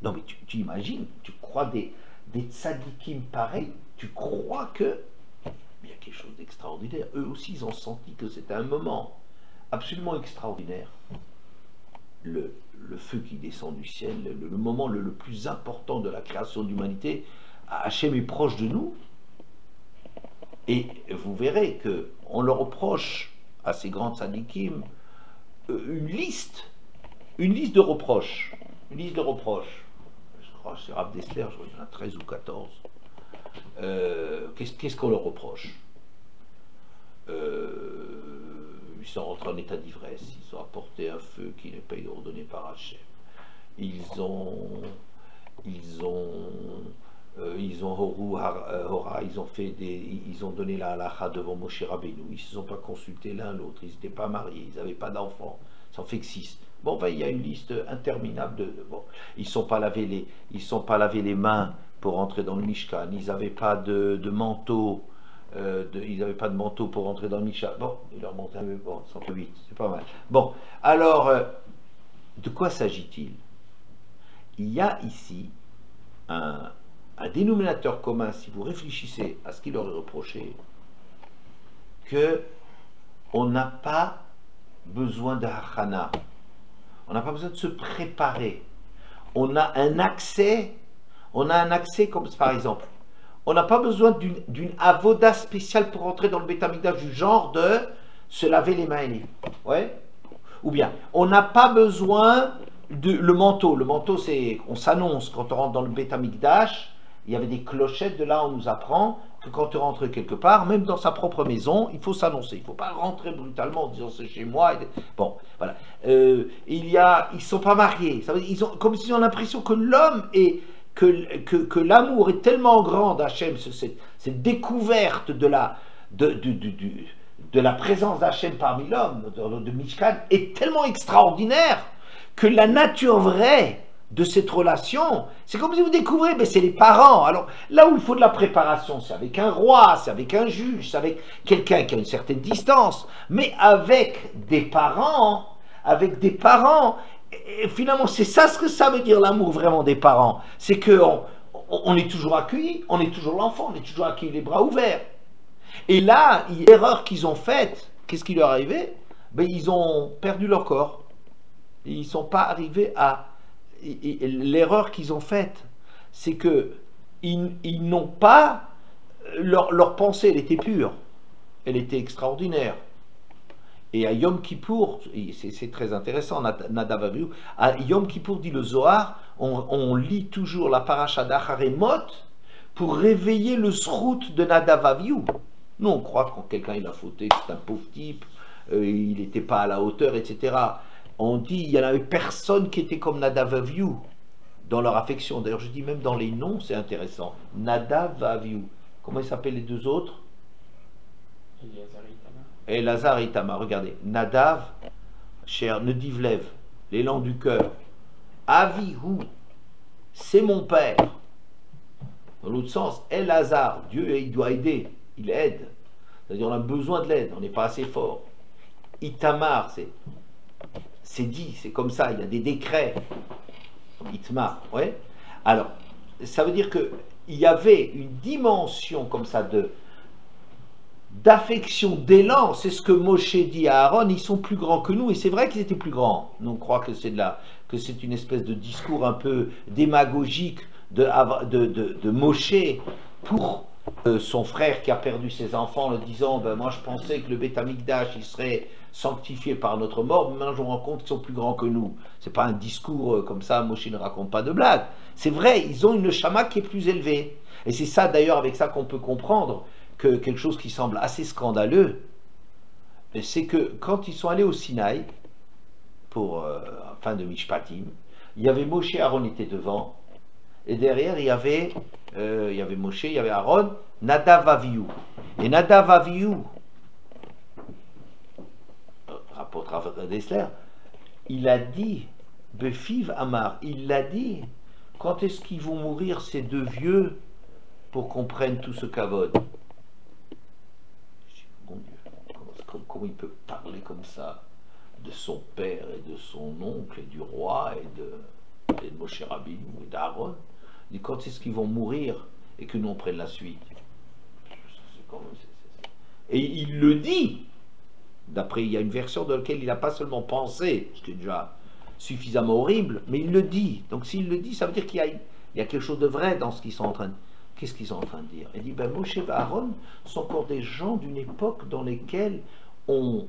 Non mais tu imagines, tu crois des tzadikim pareils, tu crois que il y a quelque chose d'extraordinaire. Eux aussi, ils ont senti que c'était un moment absolument extraordinaire. Le feu qui descend du ciel, le moment le plus important de la création de l'humanité, Hachem est proche de nous. Et vous verrez qu'on leur reproche à ces grands tzadikim une liste de reproches. Une liste de reproches. Je crois que c'est Rav Dessler, je crois qu'il y en a 13 ou 14. Qu'est-ce qu'on leur reproche? Ils sont rentrés en état d'ivresse, ils ont apporté un feu qui n'est pas ordonné par Hachem. Ils ont donné la halakha devant Moshe Rabbeinu. Ils ne se sont pas consultés l'un l'autre, ils n'étaient pas mariés, ils n'avaient pas d'enfants. Ça en fait que 6. Bon, ben, il y a une liste interminable bon, ils ne sont pas lavé les mains pour entrer dans le Mishkan, ils n'avaient pas de manteau. Ils n'avaient pas de manteau pour entrer dans le Mishkan. Bon, il leur monte un peu, bon, 108, c'est pas mal. Bon, alors, de quoi s'agit-il? Il y a ici un dénominateur commun, si vous réfléchissez à ce qu'il leur est reproché, que on n'a pas besoin de hachana, on n'a pas besoin de se préparer, on a un accès comme par exemple, on n'a pas besoin d'une avoda spéciale pour entrer dans le Beth Amikdash, du genre de se laver les mains et les... Ouais. Ou bien, on n'a pas besoin de le manteau. Le manteau, c'est, on s'annonce quand on rentre dans le Beth Amikdash. Il y avait des clochettes, de là on nous apprend que quand on rentre quelque part, même dans sa propre maison, il faut s'annoncer. Il ne faut pas rentrer brutalement en disant c'est chez moi. Bon, voilà. Ils sont pas mariés. Ça veut dire, comme s'ils ont l'impression que l'homme est... que l'amour est tellement grand d'Hachem, cette découverte de la présence d'Hachem parmi l'homme, de Mishkan, est tellement extraordinaire que la nature vraie de cette relation, c'est comme si vous découvrez, mais c'est les parents. Alors là où il faut de la préparation, c'est avec un roi, c'est avec un juge, c'est avec quelqu'un qui a une certaine distance, mais avec des parents, et finalement, c'est ça ce que ça veut dire l'amour vraiment des parents. C'est qu'on est toujours accueilli, on est toujours l'enfant, on est toujours accueilli les bras ouverts. Et là, l'erreur qu'ils ont faite, qu'est-ce qui leur est arrivé? Ben, ils ont perdu leur corps. Ils ne sont pas arrivés à... L'erreur qu'ils ont faite, c'est qu'ils n'ont pas... Leur pensée, elle était pure. Elle était extraordinaire. Et à Yom Kippour, c'est très intéressant, Nadav Avihu, à Yom Kippour, dit le Zohar, on lit toujours la paracha d'Acharemot pour réveiller le srout de Nadav Avihu. Nous, on croit que quand quelqu'un il a fauté, c'est un pauvre type, il n'était pas à la hauteur, etc. On dit, il n'y en avait personne qui était comme Nadav Avihu dans leur affection. D'ailleurs, je dis même dans les noms, c'est intéressant. Nadav Avihu. Comment ils s'appellent les deux autres? Et Lazare et Itamar, regardez, Nadav, cher Nedivlev, l'élan du cœur, Avihu, c'est mon père. Dans l'autre sens, Elazar, Dieu il doit aider, il aide. C'est-à-dire on a besoin de l'aide, on n'est pas assez fort. Itamar, c'est dit, c'est comme ça, il y a des décrets. Itmar, ouais. Alors, ça veut dire qu'il y avait une dimension comme ça d'affection, d'élan, c'est ce que Moshe dit à Aaron, ils sont plus grands que nous, et c'est vrai qu'ils étaient plus grands. Nous on croit que c'est une espèce de discours un peu démagogique de Moshe pour son frère qui a perdu ses enfants, en le disant, ben moi je pensais que le Beth Amikdash il serait sanctifié par notre mort, mais maintenant je me rends compte qu'ils sont plus grands que nous. C'est pas un discours comme ça, Moshe ne raconte pas de blagues. C'est vrai, ils ont une shama qui est plus élevée. Et c'est ça d'ailleurs avec ça qu'on peut comprendre que quelque chose qui semble assez scandaleux, c'est que quand ils sont allés au Sinaï, pour fin de Mishpatim, il y avait Moshe, Aaron était devant, et derrière il y avait Moshe, il y avait Aaron, Nadav Avihu. Et Nadav Avihu, rapporte Rav Dessler, il a dit, Befiv Amar, il l'a dit, quand est-ce qu'ils vont mourir ces deux vieux pour qu'on prenne tout ce kavod? Mon Dieu, comment il peut parler comme ça de son père et de son oncle et du roi et de Moshe Rabbeinu et d'Aaron? Il dit, quand est-ce qu'ils vont mourir et que nous on prenne la suite? Et il le dit. D'après, il y a une version dans laquelle il n'a pas seulement pensé, ce qui est déjà suffisamment horrible, mais il le dit. Donc s'il le dit, ça veut dire qu'il y a quelque chose de vrai dans ce qu'ils sont en train de... Qu'est-ce qu'ils sont en train de dire? Il dit, ben Moshe et Aaron sont encore des gens d'une époque dans lesquelles on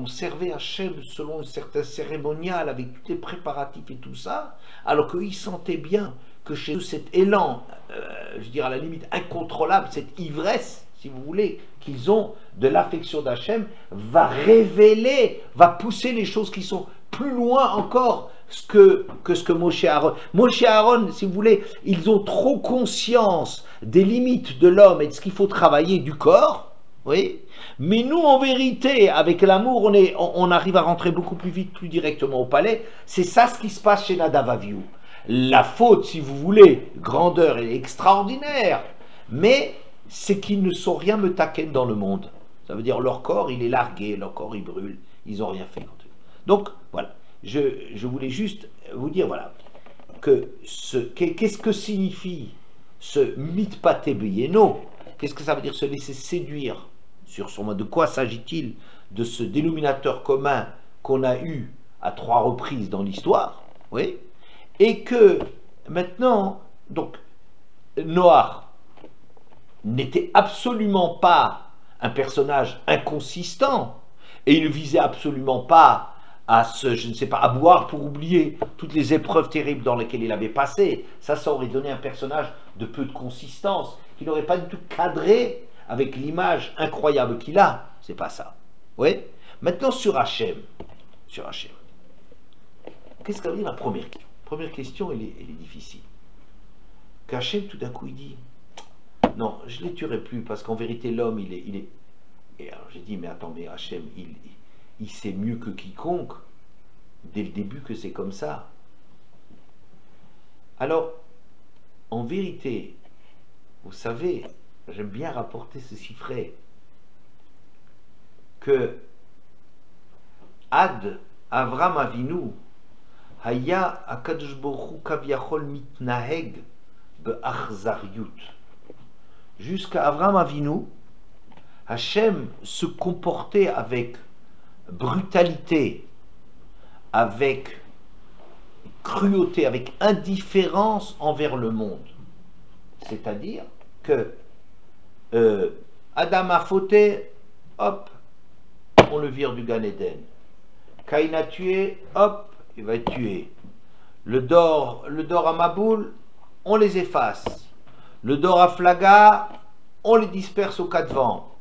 servait Hachem selon un certain cérémonial avec tous les préparatifs et tout ça, alors qu'ils sentaient bien que chez eux cet élan, je dirais à la limite incontrôlable, cette ivresse, si vous voulez, qu'ils ont de l'affection d'Hachem, va révéler, va pousser les choses qui sont plus loin encore que ce que Moshe et Aaron. Moshe et Aaron, si vous voulez, ils ont trop conscience des limites de l'homme et de ce qu'il faut travailler du corps, oui. Mais nous, en vérité, avec l'amour, on arrive à rentrer beaucoup plus vite, plus directement au palais. C'est ça ce qui se passe chez Nadav Avihu. La faute, si vous voulez, grandeur, elle est extraordinaire, mais c'est qu'ils ne sont rien me taquer dans le monde. Ça veut dire leur corps, il est largué, leur corps, il brûle, ils n'ont rien fait. Donc, voilà, je voulais juste vous dire, voilà, qu'est-ce que signifie ce mitpate beyeno? Qu'est-ce que ça veut dire se laisser séduire sur son mode? De quoi s'agit-il? De ce dénominateur commun qu'on a eu à 3 reprises dans l'histoire, oui, et que maintenant, donc, Noach n'était absolument pas un personnage inconsistant, et il ne visait absolument pas à je ne sais pas, à boire pour oublier toutes les épreuves terribles dans lesquelles il avait passé. Ça aurait donné un personnage de peu de consistance, qui n'aurait pas du tout cadré avec l'image incroyable qu'il a. C'est pas ça. Oui. Maintenant sur Hachem. Qu'est-ce que ça veut dire la première question? Première question, elle est difficile. Qu'Hachem, tout d'un coup, il dit, non, je ne les tuerai plus, parce qu'en vérité, l'homme, il est... Et alors j'ai dit, mais attends, mais Hachem, il sait mieux que quiconque, dès le début, que c'est comme ça. Alors, en vérité, vous savez, j'aime bien rapporter ceci frais, que Ad Avram Avinu, Haya Akadosh Baruch Hu Kavyachol Mitnaheg Be'achzariut. Jusqu'à Avram Avinu, Hachem se comportait avec brutalité, avec cruauté, avec indifférence envers le monde. C'est-à-dire que Adam a fauté, hop, on le vire du Gan Eden. Caïn a tué, hop, il va être tué. Le Dor à Maboul, on les efface. Le Dor à Flaga, on les disperse aux 4 vents.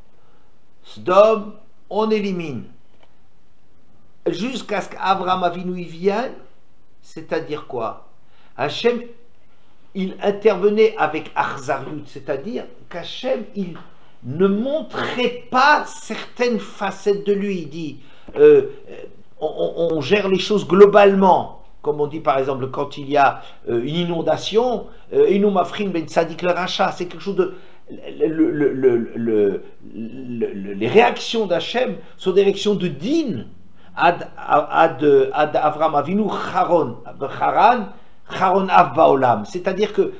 Sdom, on élimine. Jusqu'à ce qu'Abraham Avinu y vienne, c'est-à-dire quoi? Hachem, il intervenait avec Achzariut, c'est-à-dire qu'Hachem, il ne montrait pas certaines facettes de lui. Il dit, on gère les choses globalement, comme on dit par exemple quand il y a une inondation, Inu Mafrin ben Tzadik le Racha, c'est quelque chose de... les réactions d'Hachem sont des réactions de din. Ad Avram Avinu Charon Av Baolam, c'est-à-dire que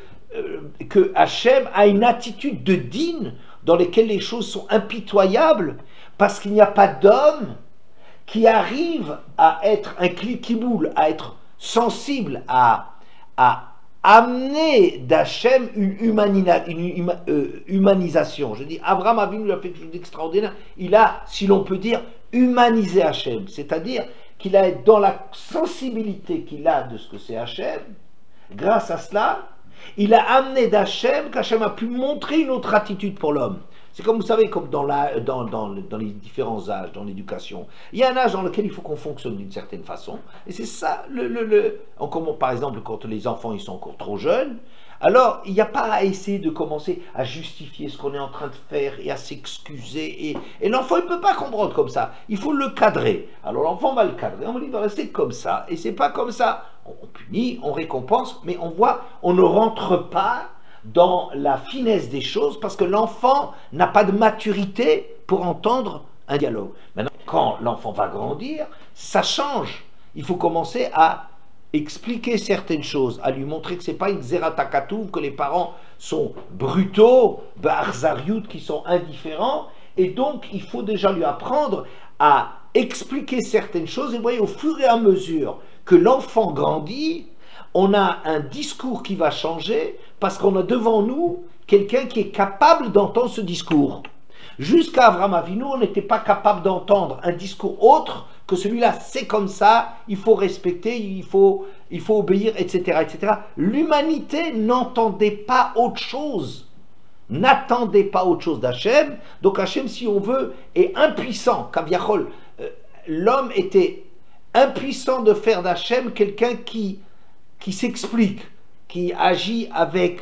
Hachem a une attitude de din dans laquelle les choses sont impitoyables parce qu'il n'y a pas d'homme qui arrive à être un cliquiboule, à être sensible, à amener d'Hachem une humanisation. Je dis, Abraham Avinu a fait quelque chose d'extraordinaire. Il a, si l'on peut dire, humanisé Hachem. C'est-à-dire qu'il a, dans la sensibilité qu'il a de ce que c'est Hachem, grâce à cela, il a amené d'Hachem qu'Hachem a pu montrer une autre attitude pour l'homme. C'est comme vous savez, comme dans les différents âges, dans l'éducation. Il y a un âge dans lequel il faut qu'on fonctionne d'une certaine façon. Et c'est ça, par exemple, quand les enfants ils sont encore trop jeunes, alors il n'y a pas à essayer de commencer à justifier ce qu'on est en train de faire et à s'excuser. Et l'enfant, il ne peut pas comprendre comme ça. Il faut le cadrer. Alors l'enfant va le cadrer. On va lui dire, c'est comme ça. Et c'est pas comme ça. On punit, on récompense, mais on ne rentre pas dans la finesse des choses parce que l'enfant n'a pas de maturité pour entendre un dialogue. Maintenant, quand l'enfant va grandir, ça change. Il faut commencer à expliquer certaines choses, à lui montrer que c'est pas une zeratakatouf, que les parents sont brutaux, barzariout, qui sont indifférents, et donc il faut déjà lui apprendre à expliquer certaines choses, et vous voyez, au fur et à mesure que l'enfant grandit, on a un discours qui va changer, parce qu'on a devant nous quelqu'un qui est capable d'entendre ce discours. Jusqu'à Avraham Avinu, on n'était pas capable d'entendre un discours autre que celui-là, c'est comme ça, il faut respecter, il faut obéir, etc., etc. L'humanité n'entendait pas autre chose, n'attendait pas autre chose d'Hachem. Donc Hachem, si on veut, est impuissant. Kaviachol, l'homme était impuissant de faire d'Hachem quelqu'un qui s'explique, qui agit avec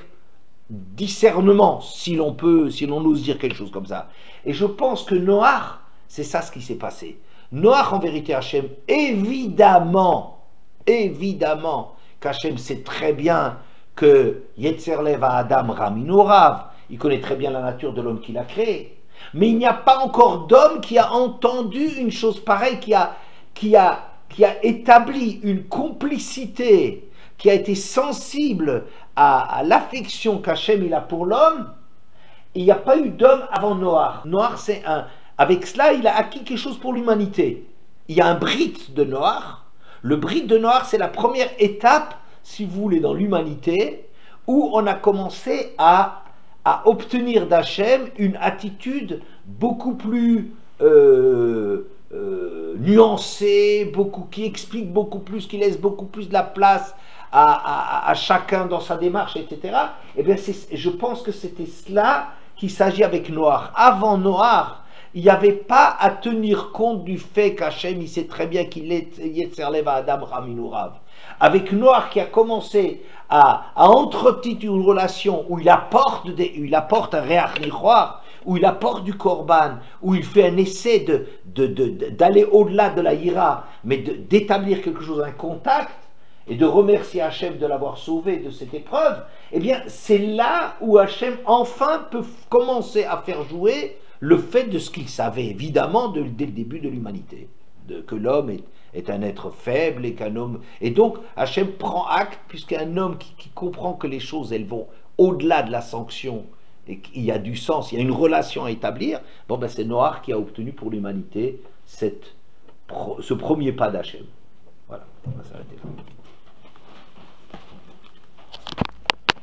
discernement, si l'on ose dire quelque chose comme ça. Et je pense que Noach, c'est ça ce qui s'est passé. Noach, en vérité, Hachem, évidemment, qu'Hachem sait très bien que Yetzer Lev à Adam Raminorav, il connaît très bien la nature de l'homme qu'il a créé. Mais il n'y a pas encore d'homme qui a entendu une chose pareille, qui a établi une complicité, qui a été sensible à l'affection qu'Hachem il a pour l'homme. Il n'y a pas eu d'homme avant Noach. Noach, c'est avec cela, il a acquis quelque chose pour l'humanité. Il y a un brit de Noach. Le brit de Noach, c'est la première étape, si vous voulez, dans l'humanité, où on a commencé à obtenir d'Hachem une attitude beaucoup plus nuancée, qui explique beaucoup plus, qui laisse beaucoup plus de la place à chacun dans sa démarche, etc. Eh bien, je pense que c'était cela qu'il s'agit avec Noach. Avant Noach, il n'y avait pas à tenir compte du fait qu'Hachem, il sait très bien qu'il est Yetzer Lev à Adam Raminourav. Avec Noach qui a commencé à entretenir une relation où il apporte un réach nichoir, où il apporte du korban, où il fait un essai d'aller au-delà de la ira, mais d'établir quelque chose, un contact, et de remercier Hachem de l'avoir sauvé de cette épreuve, eh bien c'est là où Hachem enfin peut commencer à faire jouer le fait de ce qu'il savait, évidemment, dès le début de l'humanité, que l'homme est un être faible et qu'un homme... Et donc Hachem prend acte, puisqu'un homme qui comprend que les choses, elles vont au-delà de la sanction, et qu'il y a du sens, il y a une relation à établir, bon ben c'est Noach qui a obtenu pour l'humanité ce premier pas d'Hachem. Voilà, on va s'arrêter là.